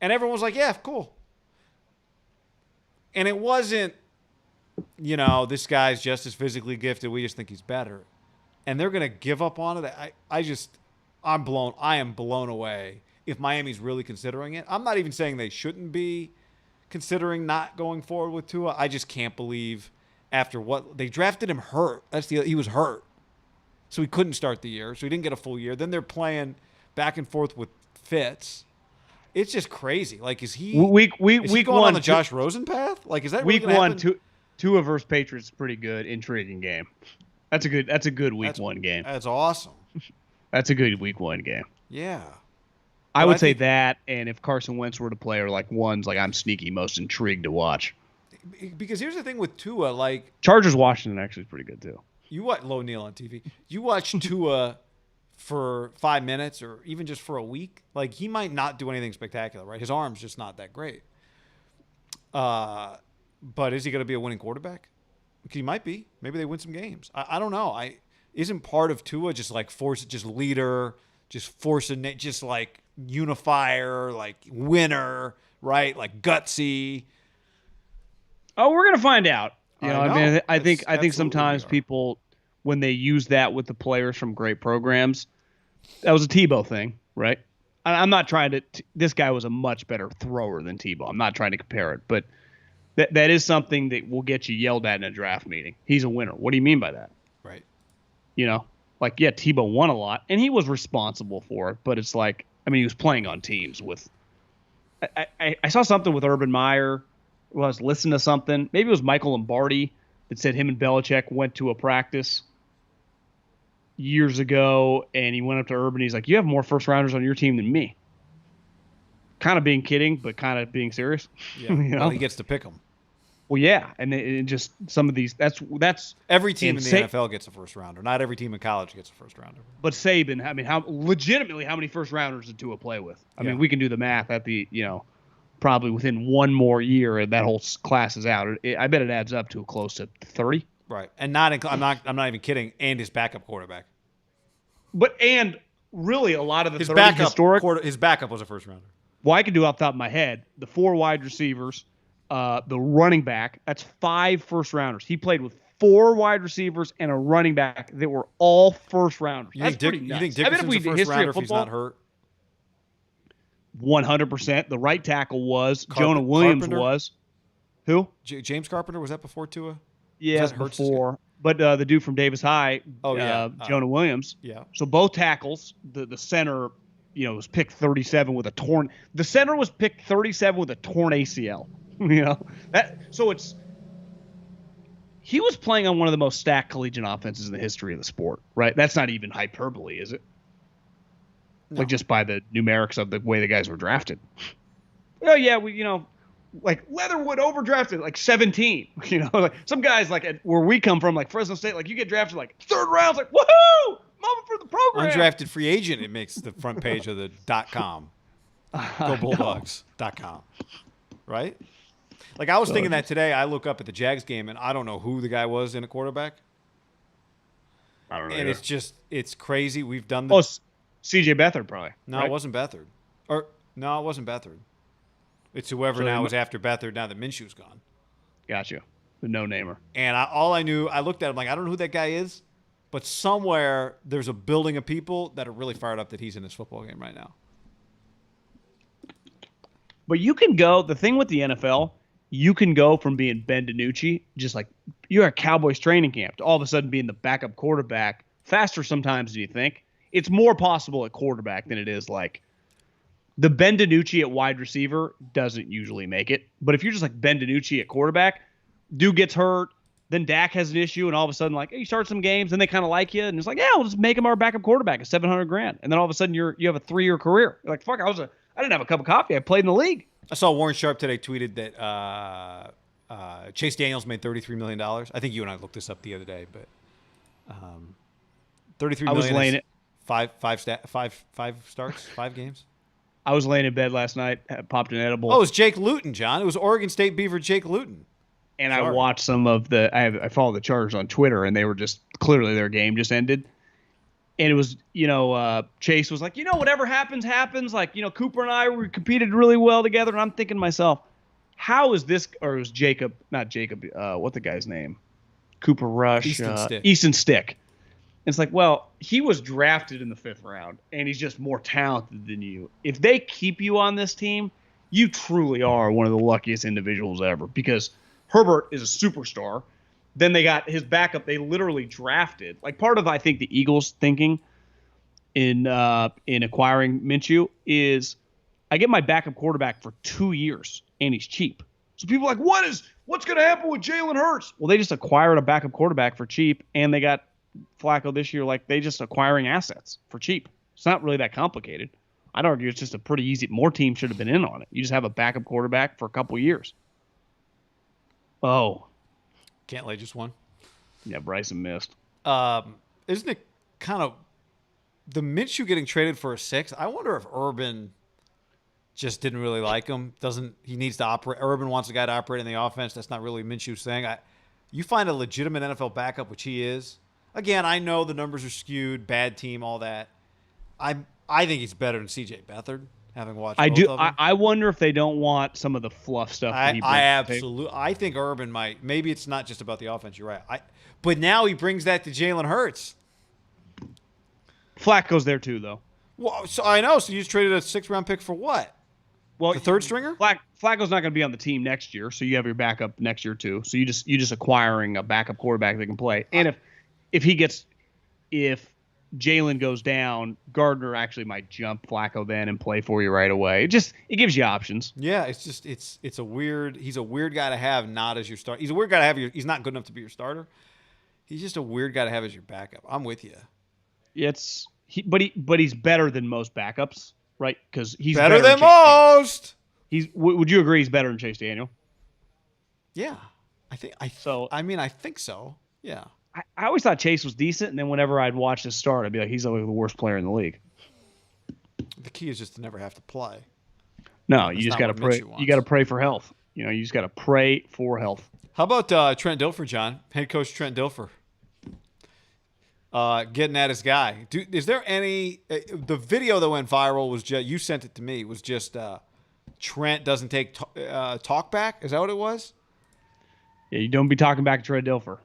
And everyone was like, yeah, cool. And it wasn't, this guy's just as physically gifted. We just think he's better. And they're going to give up on it. I am blown away if Miami's really considering it. I'm not even saying they shouldn't be considering not going forward with Tua. I just can't believe after what they drafted him hurt. He was hurt. So he couldn't start the year. So he didn't get a full year. Then they're playing back and forth with Fitz. It's just crazy. Like, is he week going one on the Josh Rosen path? Like, is that week really one? Tua versus Patriots is pretty good, intriguing game. That's a good week one game. That's awesome. That's a good week one game. Yeah. I would say that, and if Carson Wentz were to play, are like ones like I'm sneaky most intrigued to watch. Because here's the thing with Tua, like Chargers Washington actually is pretty good too. You watch Low Neal on TV. You watch Tua for 5 minutes or even just for a week. Like, he might not do anything spectacular, right? His arm's just not that great. But is he going to be a winning quarterback? He might be. Maybe they win some games. I don't know. Isn't part of Tua just like leader, just like unifier, like winner, right? Like gutsy. Oh, we're gonna find out. I think sometimes people, when they use that with the players from great programs, that was a Tebow thing, right? I'm not trying to. This guy was a much better thrower than Tebow. I'm not trying to compare it, but that is something that will get you yelled at in a draft meeting. He's a winner. What do you mean by that? Right. Tebow won a lot, and he was responsible for it. But it's like, he was playing on teams with. I saw something with Urban Meyer. I was listening to something. Maybe it was Michael Lombardi that said him and Belichick went to a practice years ago, and he went up to Urban. He's like, "You have more first rounders on your team than me." Kind of being kidding, but kind of being serious. Yeah, well, he gets to pick them. Well, yeah, and it just some of these. That's every team in the NFL gets a first rounder. Not every team in college gets a first rounder. But Saban, how many first rounders did Tua play with? I mean, we can do the math at the probably within one more year, and that whole class is out. I bet it adds up to close to 30. Right, and I'm not even kidding. And his backup quarterback. And really, a lot of the his 30 backup his backup was a first rounder. Well, I can do off the top of my head the 4 wide receivers, the running back. That's 5 first rounders. He played with 4 wide receivers and a running back that were all first rounders. That's pretty nuts. You think Dickerson's a first rounder if he's not hurt? 100%. The right tackle was. Jonah Williams Carpenter? Was. Who? James Carpenter, was that before Tua? Yeah, before. But the dude from Davis High, Jonah Williams. Yeah. So both tackles, the center, was picked 37 with a torn. The center was picked 37 with a torn ACL. He was playing on one of the most stacked collegiate offenses in the history of the sport, right? That's not even hyperbole, is it? No. Like just by the numerics of the way the guys were drafted. Oh yeah, like Leatherwood overdrafted like 17. You know, like some guys like where we come from, like Fresno State, like you get drafted like third round, like woohoo, moment for the program. Undrafted free agent, it makes the front page of the .com. GoBulldogs.com. Right? Like I was thinking that today. I look up at the Jags game and I don't know who the guy was in a quarterback. I don't know. And either. it's crazy. We've done this. CJ Beathard probably. No, right? It wasn't Beathard. No, it wasn't Beathard. It's whoever now is after Beathard now that Minshew's gone. Gotcha. The no-namer. And all I knew, I looked at him like, I don't know who that guy is, but somewhere there's a building of people that are really fired up that he's in this football game right now. But you can go, the thing with the NFL, you can go from being Ben DiNucci, just like you're at Cowboys training camp, to all of a sudden being the backup quarterback faster sometimes than you think. It's more possible at quarterback than it is like the Ben DiNucci at wide receiver doesn't usually make it. But if you're just like Ben DiNucci at quarterback, dude gets hurt, then Dak has an issue, and all of a sudden, like, hey, you start some games, and they kind of like you, and it's like, yeah, we'll just make him our backup quarterback at $700,000, and then all of a sudden you have a 3-year career. You're like, fuck, I didn't have a cup of coffee. I played in the league. I saw Warren Sharp today tweeted that Chase Daniels made $33 million. I think you and I looked this up the other day, but $33 million. I was laying it. Five starts, 5 games. I was laying in bed last night, popped an edible. Oh, it was Jake Luton, John. It was Oregon State Beaver Jake Luton. And I watched some of I follow the Chargers on Twitter, and they were just clearly their game just ended. And it was, Chase was like, whatever happens, happens. Like, Cooper and I, we competed really well together. And I'm thinking to myself, how is this, or it was Jacob, not Jacob, what the guy's name? Cooper Rush. Easton Stick. It's like, well, he was drafted in the 5th round, and he's just more talented than you. If they keep you on this team, you truly are one of the luckiest individuals ever, because Herbert is a superstar. Then they got his backup. They literally drafted. Like, part of, I think, the Eagles' thinking in acquiring Minshew is I get my backup quarterback for 2 years, and he's cheap. So people are like, what's going to happen with Jalen Hurts? Well, they just acquired a backup quarterback for cheap, and they got Flacco this year. Like, they just acquiring assets for cheap. It's not really that complicated. I'd argue it's just a pretty easy. More teams should have been in on it. You just have a backup quarterback for a couple years. Oh. Can't lay just one. Yeah, Bryson missed. Isn't it kind of the Minshew getting traded for a 6th? I wonder if Urban just didn't really like him. He needs to operate. Urban wants a guy to operate in the offense. That's not really Minshew's thing. You find a legitimate NFL backup, which he is. Again, I know the numbers are skewed, bad team, all that. I think he's better than CJ Beathard, having watched both of them. I wonder if they don't want some of the fluff stuff. I think Urban might. Maybe it's not just about the offense. You're right. But now he brings that to Jalen Hurts. Flacco's there too, though. Well, so I know. So you just traded a 6th-round pick for what? Well, the 3rd stringer? Flacco's not going to be on the team next year, so you have your backup next year too. So you just acquiring a backup quarterback that can play. And if Jalen goes down, Gardner actually might jump Flacco then and play for you right away. It gives you options. Yeah, it's a weird. He's a weird guy to have not as your starter. He's a weird guy to have. He's not good enough to be your starter. He's just a weird guy to have as your backup. I'm with you. But he's better than most backups, right? Because he's better than most. Would you agree he's better than Chase Daniel? Yeah, I think so. Yeah. I always thought Chase was decent, and then whenever I'd watch his start, I'd be like, he's always the worst player in the league. The key is just to never have to play. No, you just got to pray. You got to pray for health. You just got to pray for health. How about Trent Dilfer, John? Head coach Trent Dilfer. Getting at his guy. Dude, is there any the video that went viral was just, you sent it to me, was just Trent doesn't take talk back? Is that what it was? Yeah, you don't be talking back to Trent Dilfer.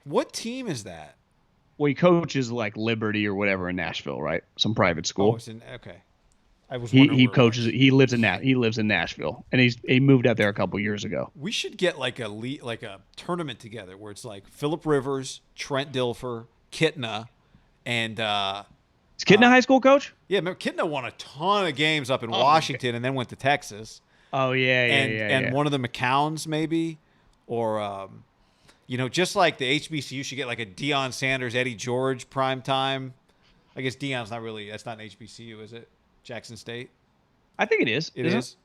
What team is that? Well, he coaches like Liberty or whatever in Nashville, right? Some private school. Oh, it's okay. I was he coaches. He lives in Nashville, and he moved out there a couple years ago. We should get like a tournament together where it's like Phillip Rivers, Trent Dilfer, Kitna, and is Kitna a high school coach? Yeah, remember Kitna won a ton of games up in Washington and then went to Texas. Oh yeah, and one of the McCowns maybe, or just like the HBCU should get like a Deion Sanders, Eddie George prime time. I guess Deion's not really. That's not an HBCU, is it? Jackson State. I think it is. It is.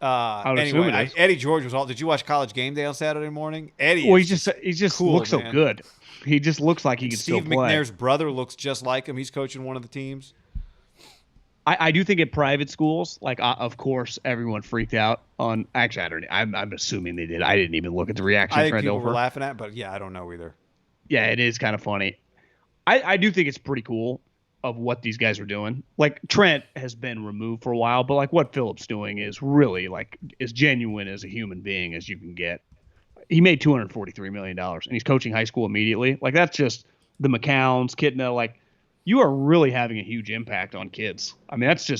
I would assume Anyway, it is. Eddie George was all. Did you watch College Game Day on Saturday morning? Eddie. Well, he just cool, looks man. so good. He just looks like he can still Steve play. McNair's brother looks just like him. He's coaching one of the teams. I do think at private schools, like of course, everyone freaked out on. Actually, I don't. I'm assuming they did. I didn't even look at the reaction. I think people were laughing at, but yeah, I don't know either. Yeah, it is kind of funny. I do think it's pretty cool of what these guys are doing. Like Trent has been removed for a while, but like what Phillips doing is really like as genuine as a human being as you can get. He made $243 million and he's coaching high school immediately. Like that's just the McCowns, Kitna. Like you are really having a huge impact on kids. I mean, that's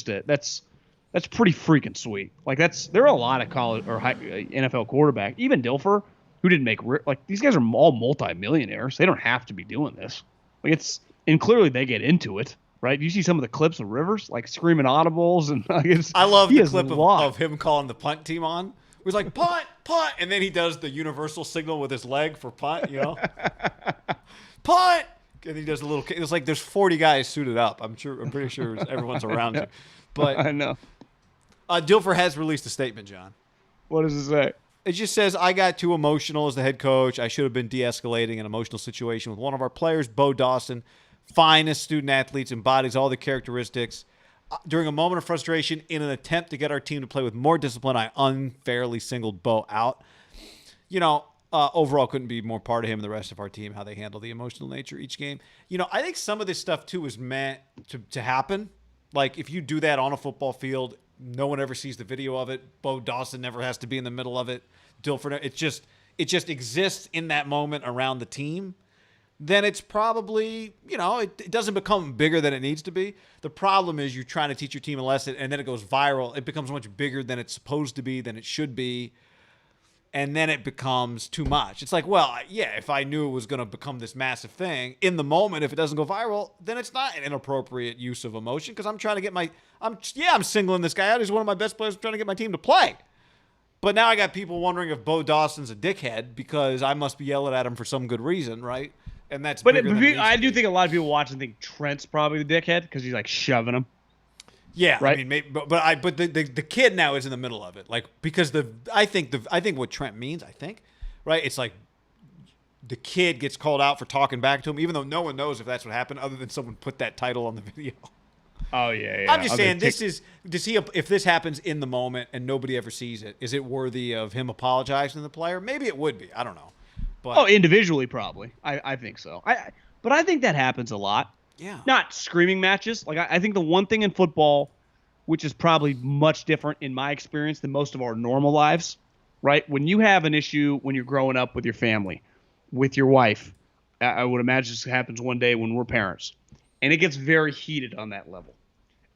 pretty freaking sweet. Like there are a lot of college or NFL quarterback, even Dilfer, who didn't make like these guys are all multi-millionaires. They don't have to be doing this. Like and clearly they get into it, right? You see some of the clips of Rivers like screaming audibles and I love the clip of him calling the punt team on. He was like punt, and then he does the universal signal with his leg for punt, you know, punt, and he does a little. It's like there's 40 guys suited up. I'm pretty sure everyone's around you, but I know. Dilfer has released a statement, John. What does it say? It just says, I got too emotional as the head coach. I should have been de-escalating an emotional situation with one of our players, Bo Dawson, finest student athletes, embodies all the characteristics. During a moment of frustration, in an attempt to get our team to play with more discipline, I unfairly singled Bo out. You know, overall couldn't be more part of him and the rest of our team, how they handle the emotional nature each game. You know, I think some of this stuff, too, is meant to happen. Like, if you do that on a football field, no one ever sees the video of it. Bo Dawson never has to be in the middle of it. Dilfer, it just exists in that moment around the team. Then it's probably, you know, it doesn't become bigger than it needs to be. The problem is you're trying to teach your team a lesson, and then it goes viral. It becomes much bigger than it's supposed to be, than it should be. And then it becomes too much. It's like, well, yeah, if I knew it was going to become this massive thing, in the moment, if it doesn't go viral, then it's not an inappropriate use of emotion because I'm trying to get I'm singling this guy out. He's one of my best players. I'm trying to get my team to play. But now I got people wondering if Bo Dawson's a dickhead because I must be yelling at him for some good reason, right? And that's I do think a lot of people watching think Trent's probably the dickhead because he's like shoving him. Yeah, right? I mean, maybe, but the kid now is in the middle of it, like because I think what Trent means, right? It's like the kid gets called out for talking back to him, even though no one knows if that's what happened, other than someone put that title on the video. Oh yeah. I'm just saying, if this happens in the moment and nobody ever sees it, is it worthy of him apologizing to the player? Maybe it would be. I don't know. But individually probably. I think so. But I think that happens a lot. Yeah. Not screaming matches. Like I think the one thing in football, which is probably much different in my experience than most of our normal lives, right? When you have an issue when you're growing up with your family, with your wife, I would imagine this happens one day when we're parents, and it gets very heated on that level.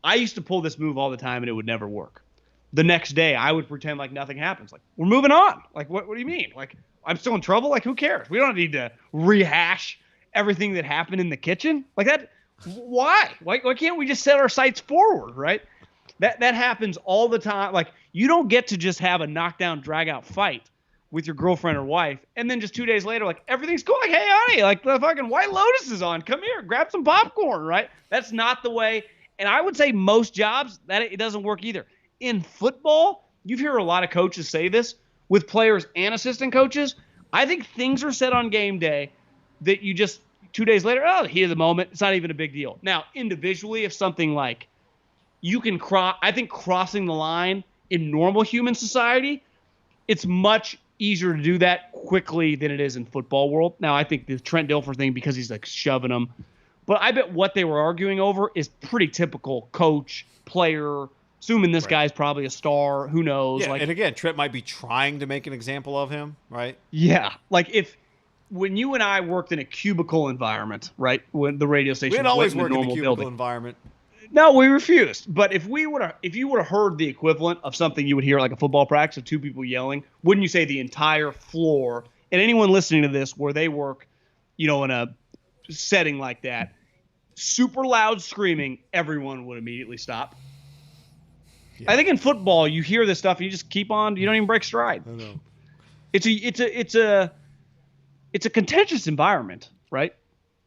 I used to pull this move all the time, and it would never work. The next day, I would pretend like nothing happens. Like, we're moving on. Like, what do you mean? Like, I'm still in trouble? Like, who cares? We don't need to rehash everything that happened in the kitchen. Like that, why? Why can't we just set our sights forward, right? That happens all the time. Like, you don't get to just have a knockdown, drag-out fight with your girlfriend or wife, and then just 2 days later, like, everything's cool. Like, hey, honey, like, the fucking White Lotus is on. Come here, grab some popcorn, right? That's not the way. And I would say most jobs, that it doesn't work either. In football, you hear a lot of coaches say this with players and assistant coaches. I think things are set on game day that you just 2 days later, heat of the moment, it's not even a big deal. Now, individually, if something like you can I think crossing the line in normal human society, it's much easier to do that quickly than it is in football world. Now, I think the Trent Dilfer thing, because he's like shoving them, but I bet what they were arguing over is pretty typical coach, player, assuming this guy's probably a star, who knows. Yeah, and again, Trent might be trying to make an example of him, right? Yeah, like when you and I worked in a cubicle environment, right? When the radio station we'd always work in in a cubicle building environment. No, we refused. But if you would have heard the equivalent of something you would hear like a football practice of two people yelling, wouldn't you say the entire floor and anyone listening to this where they work, in a setting like that, super loud screaming, everyone would immediately stop. Yeah. I think in football you hear this stuff, and you just keep on, you don't even break stride. I know. It's a contentious environment, right?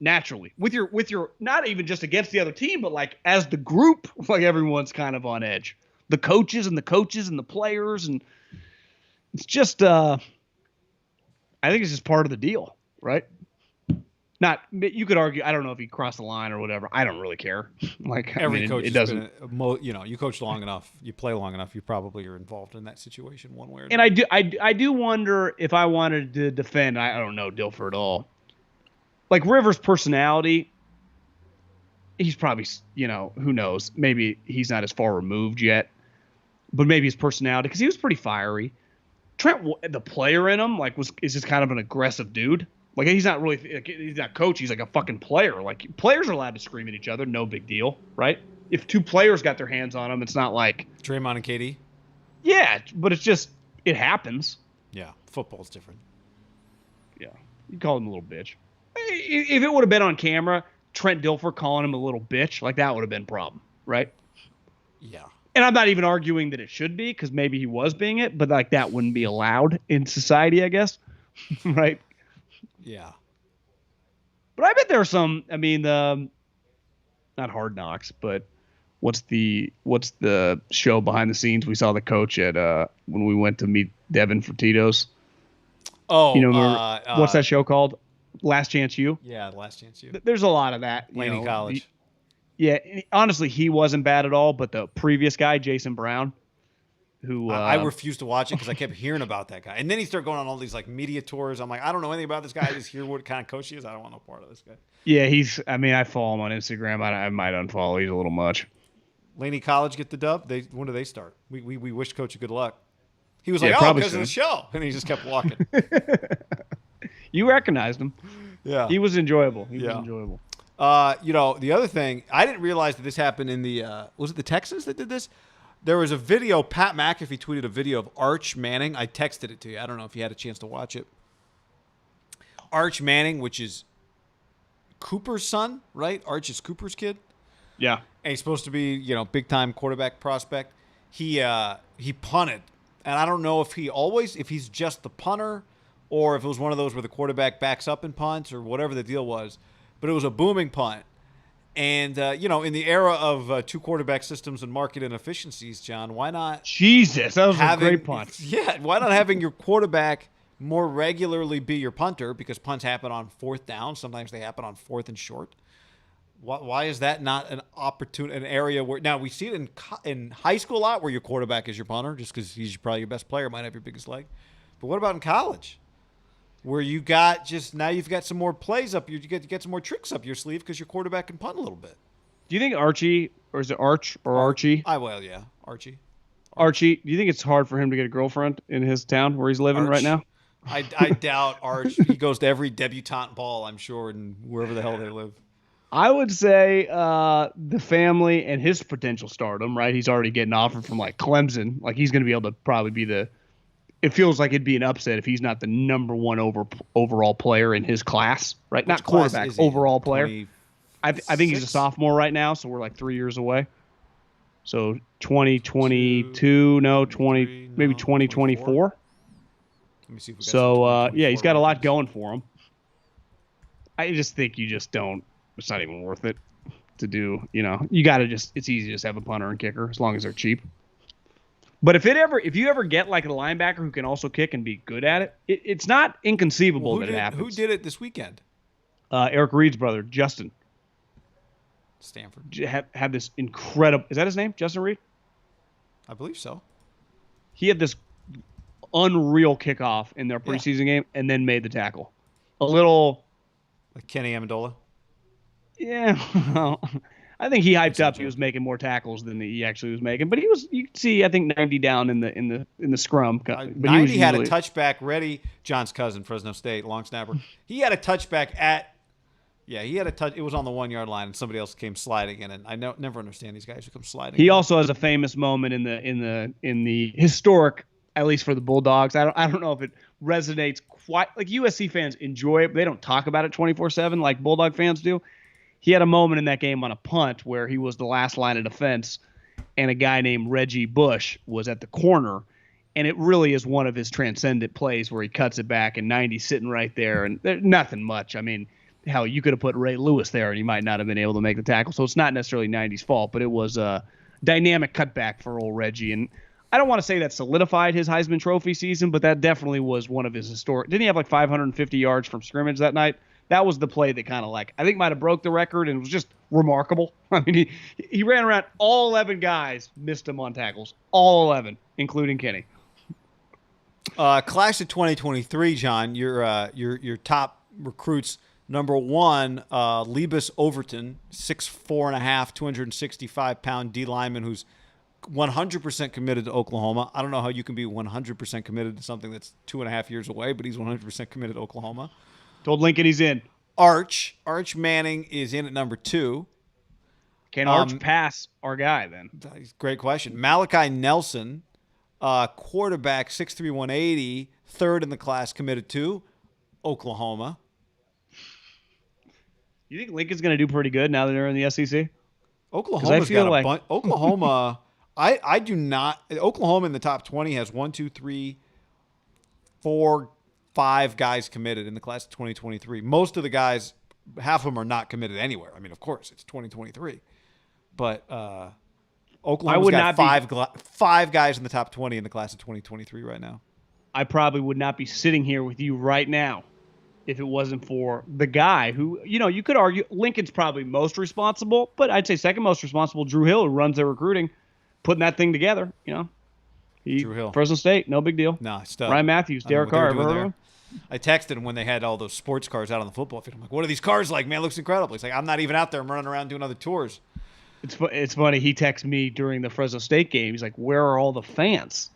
Naturally, with your not even just against the other team, but like as the group, like everyone's kind of on edge. the coaches and the players, and it's just I think it's just part of the deal, right? Not, you could argue, I don't know if he crossed the line or whatever. I don't really care. Like, every coach it doesn't. You coach long enough, you play long enough, you probably are involved in that situation one way or another. And I do wonder if I wanted to defend. I don't know Dilfer at all. Like Rivers' personality, he's probably, who knows? Maybe he's not as far removed yet, but maybe his personality, because he was pretty fiery. Trent, the player in him, is just kind of an aggressive dude. Like, he's not really, he's not coach. He's like a fucking player. Like, players are allowed to scream at each other. No big deal, right? If two players got their hands on him, it's not like Draymond and KD. Yeah, but it's just, it happens. Yeah, football's different. Yeah, you call him a little bitch. If it would have been on camera, Trent Dilfer calling him a little bitch, like that would have been a problem, right? Yeah. And I'm not even arguing that it should be, because maybe he was being it, but like that wouldn't be allowed in society, I guess, right? Yeah. But I bet there are some, not Hard Knocks, but what's the show behind the scenes? We saw the coach at when we went to meet Devin for Tito's. Oh, what's that show called? Last Chance U? Yeah, Last Chance U. There's a lot of that. Laney College. Yeah, honestly, he wasn't bad at all, but the previous guy, Jason Brown, who I refused to watch it because I kept hearing about that guy. And then he started going on all these like media tours. I'm like, I don't know anything about this guy. I just hear what kind of coach he is. I don't want no part of this guy. Yeah, I follow him on Instagram. I might unfollow. He's a little much. Laney College get the dub. When do they start? We wish Coach good luck. He was like, because of the show. And he just kept walking. You recognized him. Yeah. He was enjoyable. He was enjoyable. The other thing, I didn't realize that this happened in the was it the Texans that did this? There was a video, Pat McAfee tweeted a video of Arch Manning. I texted it to you. I don't know if you had a chance to watch it. Arch Manning, which is Cooper's son, right? Arch is Cooper's kid. Yeah. And he's supposed to be, big time quarterback prospect. He punted. And I don't know if he's just the punter or if it was one of those where the quarterback backs up and punts or whatever the deal was. But it was a booming punt. And, in the era of two quarterback systems and market inefficiencies, John, why not? Jesus, that was a great punt. Yeah, why not having your quarterback more regularly be your punter? Because punts happen on fourth down. Sometimes they happen on fourth and short. Why is that not an area where – now, we see it in high school a lot where your quarterback is your punter just because he's probably your best player, might have your biggest leg. But what about in college? Where you got now you've got some more plays up, you get some more tricks up your sleeve because your quarterback can punt a little bit. Do you think Archie, or is it Arch or Archie? Archie. Archie, do you think it's hard for him to get a girlfriend in his town where he's living right now? I doubt Arch. He goes to every debutante ball, I'm sure, and wherever the hell they live. I would say the family and his potential stardom, right? He's already getting offered from like Clemson. Like he's going to be able to probably be it feels like it'd be an upset if he's not the number one overall player in his class, right? Which not quarterback, overall player. I think he's a 26? sophomore right now, so we're like 3 years away. So 2022, maybe 2024. Let me see if we got so he's got a lot going for him. I just think you just don't. It's not even worth it to do. You got to it's easy to just have a punter and kicker as long as they're cheap. But if you ever get like a linebacker who can also kick and be good at it, it's not inconceivable that it happens. Who did it this weekend? Eric Reed's brother, Justin. Stanford. Had this incredible. Is that his name, Justin Reed? I believe so. He had this unreal kickoff in their preseason game and then made the tackle. A little. Like Kenny Amendola? Yeah. I think he hyped up. He was making more tackles than he actually was making, but you could see, I think 90 down in the scrum. But 90 had a touchback ready. John's cousin, Fresno State, long snapper. He had a touchback he had a touch. It was on the 1 yard line, and somebody else came sliding in. And I never understand these guys who come sliding. He also has a famous moment in the historic, at least for the Bulldogs. I don't know if it resonates quite like USC fans enjoy it, but they don't talk about it 24/7 like Bulldog fans do. He had a moment in that game on a punt where he was the last line of defense, and a guy named Reggie Bush was at the corner, and it really is one of his transcendent plays where he cuts it back, and 90's sitting right there, and there's nothing much. I mean, hell, you could have put Ray Lewis there, and he might not have been able to make the tackle, so it's not necessarily 90's fault, but it was dynamic cutback for old Reggie. And I don't want to say that solidified his Heisman Trophy season, but that definitely was one of his historic. Didn't he have like 550 yards from scrimmage that night? That was the play that kind of like, I think might have broke the record and was just remarkable. I mean, he ran around all 11 guys, missed him on tackles. All 11, including Kenny. Class of 2023, John, your top recruits. Number 1, Lebus Overton, 6'4.5", 265-pound D lineman who's 100% committed to Oklahoma. I don't know how you can be 100% committed to something that's 2.5 years away, but he's 100% committed to Oklahoma. Told Lincoln he's in. Arch Manning is in at number 2. Can Arch pass our guy then? Great question. Malachi Nelson, quarterback, 6'3", 180, third in the class, committed to Oklahoma. You think Lincoln's going to do pretty good now that they're in the SEC? Oklahoma's got a bunch. Oklahoma, I do not. Oklahoma in the top 20 has 1, 2, 3, 4, 5 guys committed in the class of 2023. Most of the guys, half of them are not committed anywhere. I mean, of course, it's 2023. But Oklahoma's got five guys in the top 20 in the class of 2023 right now. I probably would not be sitting here with you right now if it wasn't for the guy who, you could argue Lincoln's probably most responsible, but I'd say second most responsible, Drew Hill, who runs their recruiting, putting that thing together, Drew Hill. Fresno State, no big deal. No, stuff. Ryan Matthews, Derek Carr. I texted him when they had all those sports cars out on the football field. I'm like, what are these cars like, man? It looks incredible. He's like, I'm not even out there. I'm running around doing other tours. It's funny. He texted me during the Fresno State game. He's like, where are all the fans?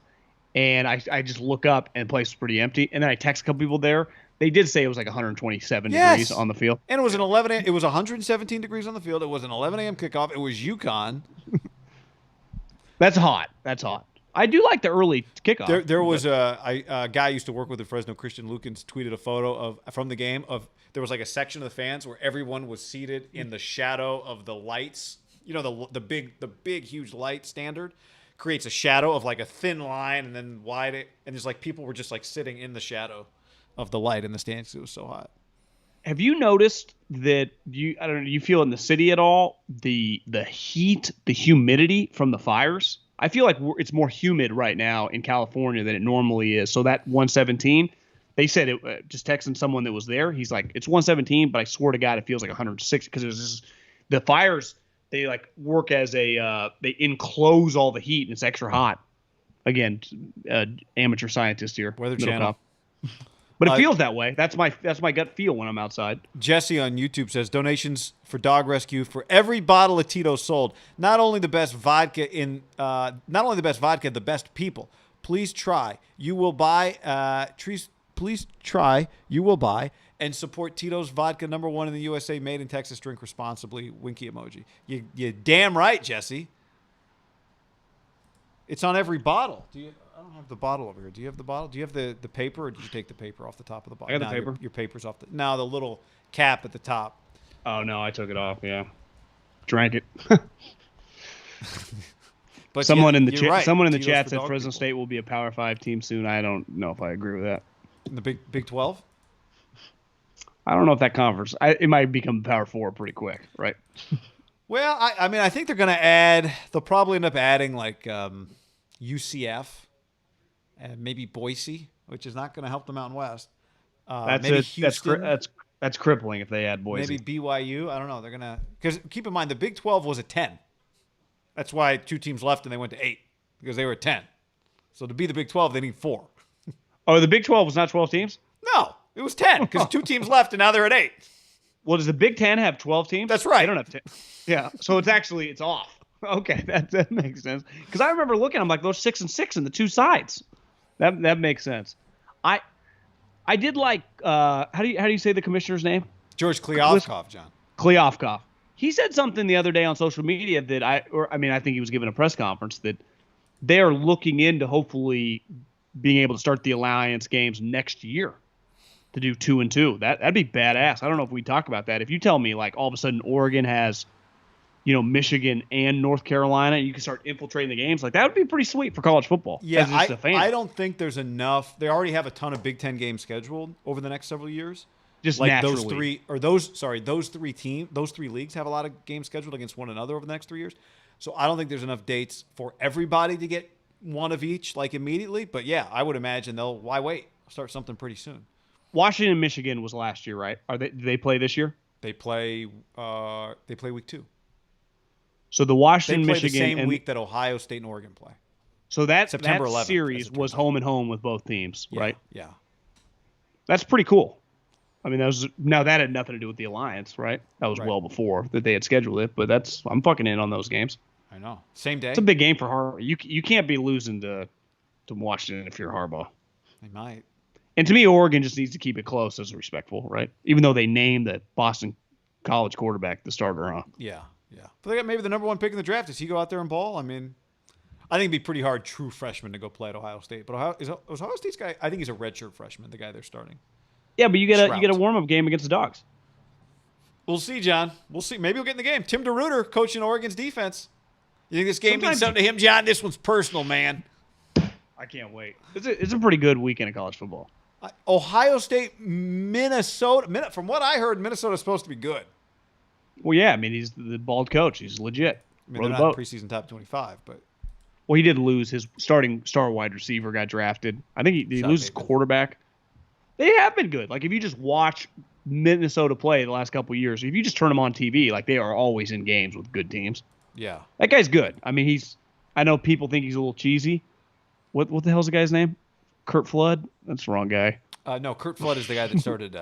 And I just look up and the place was pretty empty. And then I text a couple people there. They did say it was like 127 degrees on the field. And it was an 11 a.m. It was 117 degrees on the field. It was an 11 a.m. kickoff. It was UConn. That's hot. I do like the early kickoff. There was a guy I used to work with at Fresno, Christian Lukens, tweeted a photo from the game of there was like a section of the fans where everyone was seated in the shadow of the lights. The big huge light standard creates a shadow of like a thin line and then wide, and there's like people were just like sitting in the shadow of the light in the stands. It was so hot. Have you noticed that you feel in the city at all the heat, the humidity from the fires? I feel like it's more humid right now in California than it normally is. So that 117, they said it. Just texting someone that was there, he's like, it's 117, but I swear to God, it feels like 106 because it was just the fires. They like work as they enclose all the heat and it's extra hot. Again, amateur scientist here. Weather Channel. But it feels that way. That's my gut feel when I'm outside. Jesse on YouTube says donations for dog rescue for every bottle of Tito's sold. Not only the best vodka, the best people. Please try. You will buy. Please try. You will buy and support Tito's vodka, #1 in the USA, made in Texas. Drink responsibly. Winky emoji. You damn right, Jesse. It's on every bottle. I don't have the bottle over here. Do you have the bottle? Do you have the paper, or did you take the paper off the top of the bottle? I got the paper. Your paper's off the little cap at the top. Oh no, I took it off. Yeah, drank it. But someone in the Tito's chat said Fresno State will be a Power 5 team soon. I don't know if I agree with that. In the Big 12? I don't know if that conference. It might become Power 4 pretty quick, right? Well, I think they're going to add. They'll probably end up adding like UCF. And maybe Boise, which is not going to help the Mountain West. Maybe Houston. That's crippling if they add Boise. Maybe BYU. I don't know. They're going to – because keep in mind, the Big 12 was a 10. That's why 2 teams left and they went to 8 because they were 10. So to be the Big 12, they need 4. Oh, the Big 12 was not 12 teams? No, it was 10 because 2 teams left and now they're at 8. Well, does the Big 10 have 12 teams? That's right. They don't have 10. Yeah, so it's off. Okay, that makes sense. Because I remember looking, I'm like, those 6 and 6 in the 2 sides. That makes sense. I did like how do you say the commissioner's name? George Kliavkoff, John. Kliavkoff. He said something the other day on social media that I think he was giving a press conference that they're looking into hopefully being able to start the Alliance games next year to do 2 and 2. That'd be badass. I don't know if we talk about that. If you tell me like all of a sudden Oregon has Michigan and North Carolina, and you can start infiltrating the games. Like, that would be pretty sweet for college football. Yeah, I don't think there's enough. They already have a ton of Big Ten games scheduled over the next several years. Just like naturally. those three leagues have a lot of games scheduled against one another over the next 3 years. So I don't think there's enough dates for everybody to get one of each like immediately. But yeah, I would imagine why wait? Start something pretty soon. Washington, Michigan was last year, right? Do they play this year? They play week 2. So the Washington, they play Michigan, the same week that Ohio State and Oregon play. So that September 11th, series was home and home with both teams, right? Yeah. That's pretty cool. I mean, that had nothing to do with the alliance, right? That was well before that they had scheduled it, but I'm fucking in on those games. I know. Same day. It's a big game for Harbaugh. You can't be losing to Washington if you're Harbaugh. They might. And to me, Oregon just needs to keep it close as respectful, right? Even though they named the Boston College quarterback the starter, huh? Yeah. But they got maybe the number 1 pick in the draft. Does he go out there and ball? I mean, I think it'd be pretty hard, true freshman, to go play at Ohio State. But Ohio State's guy, I think he's a redshirt freshman, the guy they're starting. Yeah, but you get a warm-up game against the Dogs. We'll see, John. We'll see. Maybe he'll get in the game. Tim DeRuyter coaching Oregon's defense. You think this game means something to him, John? This one's personal, man. I can't wait. It's a pretty good weekend of college football. Ohio State, Minnesota. From what I heard, Minnesota's supposed to be good. Well, yeah. I mean, he's the bald coach. He's legit. I mean, they're not preseason top 25, but. Well, he did lose his starting star wide receiver, got drafted. I think he loses quarterback. They have been good. Like, if you just watch Minnesota play the last couple of years, if you just turn them on TV, like, they are always in games with good teams. Yeah. That guy's good. I mean, I know people think he's a little cheesy. What the hell's the guy's name? Kurt Flood? That's the wrong guy. No, Kurt Flood is the guy that started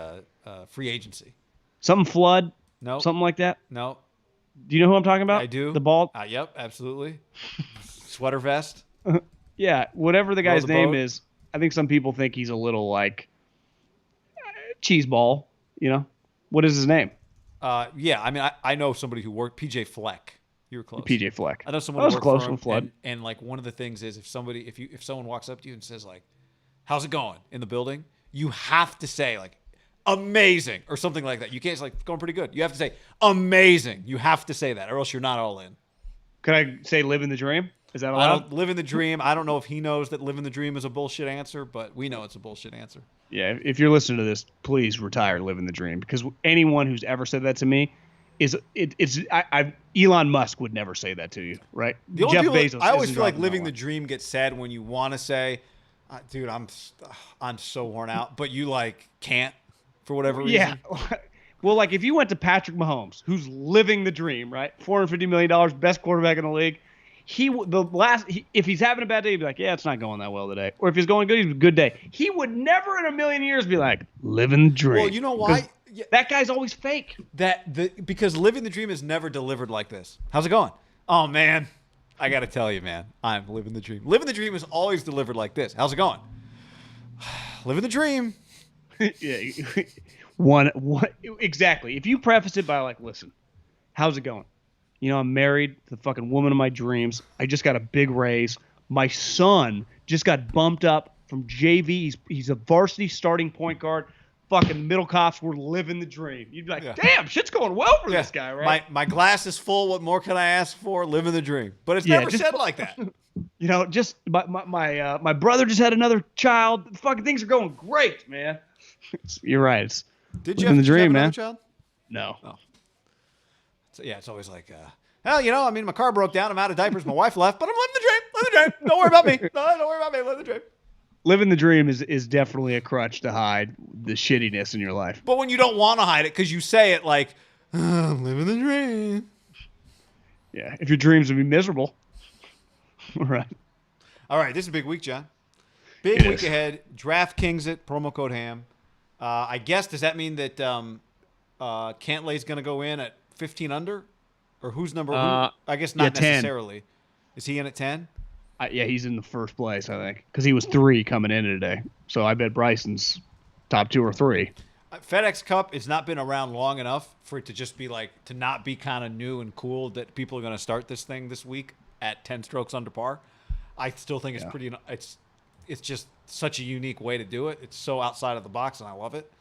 free agency. Something Flood? No. Something like that? No. Do you know who I'm talking about? I do. The bald? Yep, absolutely. Sweater vest. Yeah, whatever the guy's name is, I think some people think he's a little like cheese ball, you know? What is his name? Yeah, I mean, I know somebody who worked, PJ Fleck. You were close. PJ Fleck. I know someone who worked close for him, with Flood. and like one of the things is if someone walks up to you and says like, "How's it going?" in the building, you have to say like, "Amazing" or something like that. You can't say like, "Going pretty good." You have to say "amazing." You have to say that, or else you're not all in. Could I say "living the dream"? Is that allowed? I don't live in the dream. I don't know if he knows that living the dream is a bullshit answer, but we know it's a bullshit answer. Yeah, if you're listening to this, please retire living the dream, because anyone who's ever said that to me Elon Musk would never say that to you, right? Jeff Bezos. I always feel like living the dream gets said when you want to say, "Dude, I'm so worn out," but you like can't for whatever reason. Yeah. Well, like if you went to Patrick Mahomes, who's living the dream, right? $450 million, best quarterback in the league. If he's having a bad day, he'd be like, "Yeah, it's not going that well today." Or if he's going good, he's a good day. He would never in a million years be like, "Living the dream." Well, you know why? Yeah. That guy's always fake. Because living the dream is never delivered like this. How's it going? Oh man, I got to tell you, man, I'm living the dream. Living the dream is always delivered like this. How's it going? Living the dream. Yeah. One exactly. If you preface it by like, "Listen, how's it going? You know, I'm married to the fucking woman of my dreams. I just got a big raise. My son just got bumped up from JV. He's a varsity starting point guard. Fucking middle cops were living the dream." You'd be like, "Damn, shit's going well for this guy, right?" My glass is full. What more can I ask for? Living the dream. But it's never said like that. You know, just my brother just had another child. Fucking things are going great, man. You're right. Did you have, the dream, have man? Child? No. Oh. So, yeah, it's always like, well, you know, I mean, my car broke down. I'm out of diapers. My wife left, but I'm living the dream. Living the dream. Don't worry about me. No, don't worry about me. Living the dream. Living the dream is definitely a crutch to hide the shittiness in your life. But when you don't want to hide it because you say it like, "I'm living the dream." Yeah, if your dreams would be miserable. All right, this is a big week, John. Big week ahead. DraftKings it, promo code HAM. I guess, does that mean that Cantlay's going to go in at 15 under? Or who's number one? I guess not necessarily. 10. Is he in at 10? Yeah, he's in the first place, I think, because he was 3 coming in today. So I bet Bryson's top 2 or 3. FedEx Cup has not been around long enough for it to just be like, to not be kind of new and cool that people are going to start this thing this week at 10 strokes under par. I still think it's pretty, it's just such a unique way to do it. It's so outside of the box, and I love it.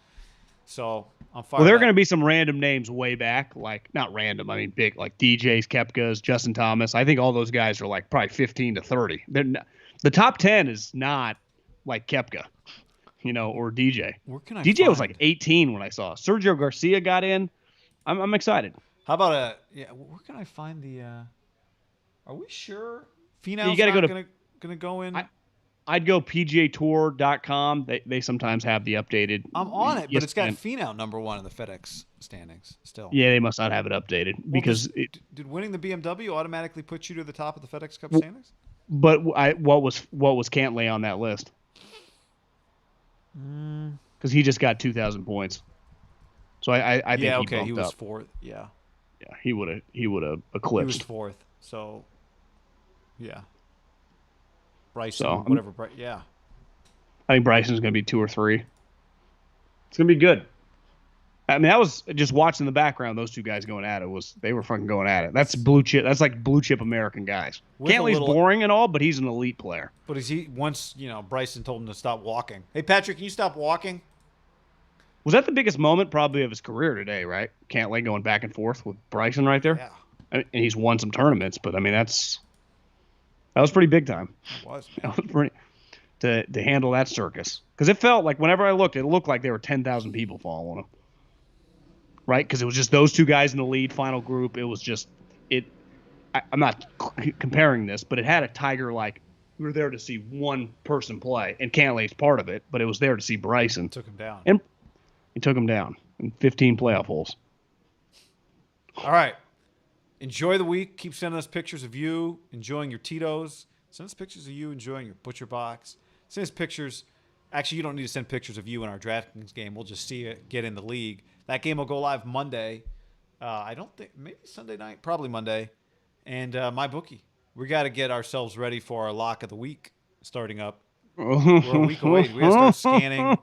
So I'm fired. Well, there are going to be some random names way back, like not random. I mean, big, like DJs, Koepkas, Justin Thomas. I think all those guys are like probably 15 to 30. The top 10 is not like Koepka, you know, or DJ. Where can I DJ was like 18 when I saw Sergio Garcia got in. I'm excited. How about where can I find the Are we sure? You Finau's got to not go to. gonna go in. I'd go PGAtour.com. They sometimes have the updated. I'm on it, but it's got ESPN. Finau number 1 in the FedEx standings still. Yeah, they must not have it updated because did winning the BMW automatically put you to the top of the FedEx Cup standings? But what was Cantlay on that list? Because he just got 2,000 points. So I think he was up. 4th. Yeah, he would have eclipsed. He was 4th. So yeah, Bryson, whatever. Yeah, I think Bryson's going to be 2 or 3. It's going to be good. I mean, that was just watching the background. Those two guys going at it they were fucking going at it. That's blue chip. That's like blue chip American guys. Cantlay's boring and all, but he's an elite player. But once Bryson told him to stop walking. Hey Patrick, can you stop walking? Was that the biggest moment probably of his career today? Right, Cantlay going back and forth with Bryson right there. Yeah, and he's won some tournaments, but I mean that was pretty big time. It was. That was pretty to handle that circus because it felt like whenever I looked, it looked like there were 10,000 people following him. Right, because it was just those two guys in the lead final group. It was just it. I'm not comparing this, but it had a Tiger like we were there to see one person play, and Cantlay's part of it, but it was there to see Bryson. Took him down, and he took him down in 15 playoff holes. All right, enjoy the week. Keep sending us pictures of you enjoying your Tito's. Send us pictures of you enjoying your ButcherBox. Send us pictures. Actually, you don't need to send pictures of you in our DraftKings game. We'll just see it get in the league. That game will go live Monday. I don't think maybe Sunday night, probably Monday. And my bookie, we got to get ourselves ready for our lock of the week starting up. We're a week away. We got to start scanning.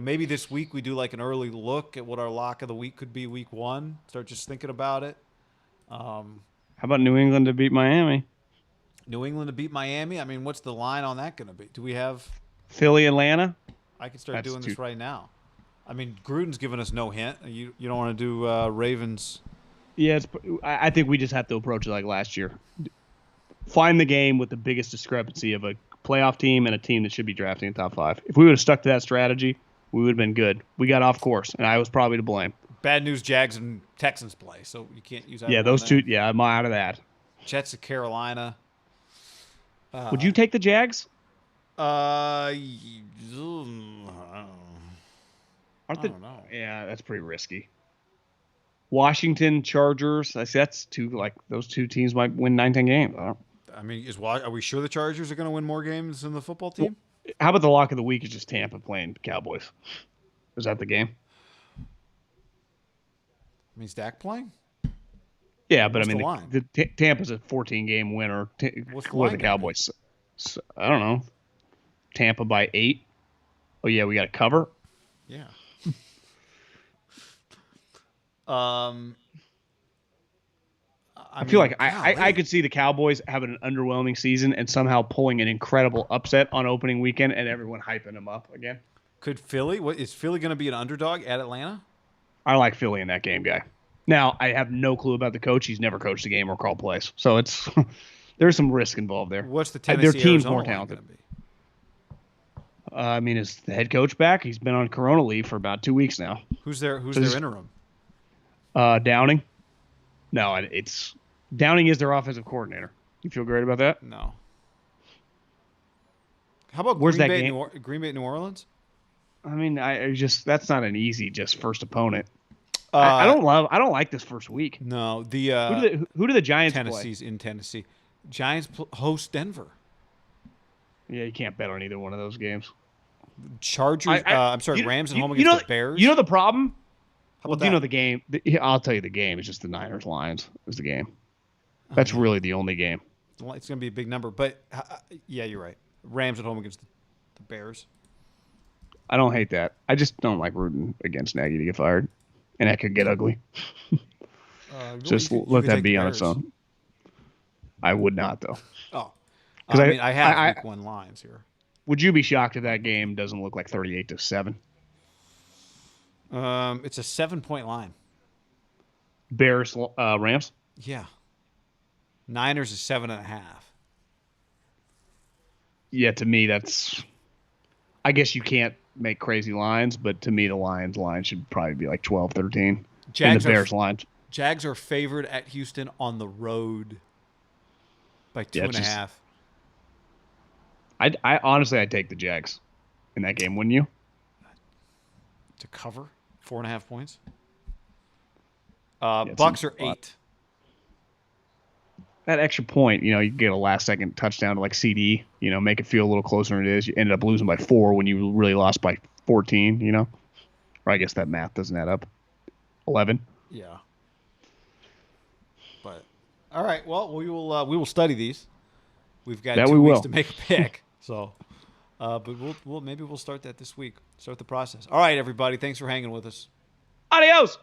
Maybe this week we do like an early look at what our lock of the week could be week 1. Start just thinking about it. How about New England to beat Miami? New England to beat Miami? I mean, what's the line on that going to be? Do we have Philly, Atlanta? I can start doing this right now. I mean, Gruden's given us no hint. You don't want to do Ravens? Yeah, I think we just have to approach it like last year. Find the game with the biggest discrepancy of a playoff team and a team that should be drafting in top 5. If we would have stuck to that strategy, we would have been good. We got off course, and I was probably to blame. Bad news, Jags and Texans play, so you can't use that. Yeah, those two. Yeah, I'm out of that. Jets at Carolina. Would you take the Jags? I don't know. Yeah, that's pretty risky. Washington Chargers. I see that's those two teams might win 9-10 games. I mean, are we sure the Chargers are going to win more games than the football team? Well, how about the lock of the week is just Tampa playing Cowboys? Is that the game? I mean, is Dak playing? Yeah, but What's I mean, the Tampa's a 14-game winner. What's the Cowboys? So, I don't know. Tampa by 8. Oh yeah, we got to cover. Yeah. I feel like I could see the Cowboys having an underwhelming season and somehow pulling an incredible upset on opening weekend and everyone hyping them up again. Could Philly? Is Philly going to be an underdog at Atlanta? I like Philly in that game, guy. Now I have no clue about the coach. He's never coached a game or called plays, so it's there's some risk involved there. What's the Tennessee? Their team's Arizona more talented. Gonna be? I mean, is the head coach back? He's been on Corona leave for about 2 weeks now. Who's their interim? Downing. No, it's Downing is their offensive coordinator. You feel great about that? No. How about Where's Green that Bay, game? Green Bay, New Orleans? I mean, that's not an easy first opponent. I don't like this first week. No, who do the Giants Tennessee's play? in Tennessee. Giants host Denver. Yeah, you can't bet on either one of those games. Chargers. Rams at home against the Bears. You know the problem? How about do you know the game? I'll tell you the game. It's just the Niners Lions is the game. That's really the only game. It's going to be a big number, but yeah, you're right. Rams at home against the Bears. I don't hate that. I just don't like rooting against Nagy to get fired, and that could get ugly. Just let that be on its own. I would not, though. Oh, because I have week 1 lines here. Would you be shocked if that game doesn't look like 38-7? It's a 7-point line. Bears, Rams. Yeah. Niners is 7.5. Yeah, to me that's. I guess you can't make crazy lines, but to me the Lions line should probably be like 12-13. And the Bears lines. Jags are favored at Houston on the road. by 2.5. I honestly, I'd take the Jags in that game, wouldn't you? To cover 4.5 points. Yeah, Bucks are 8. That extra point, you get a last-second touchdown to like CD, make it feel a little closer than it is. You ended up losing by 4 when you really lost by 14, Or I guess that math doesn't add up. 11. Yeah. But all right, well, we will study these. We've got 2 weeks to make a pick, so. But maybe we'll start that this week. Start the process. All right, everybody. Thanks for hanging with us. Adios.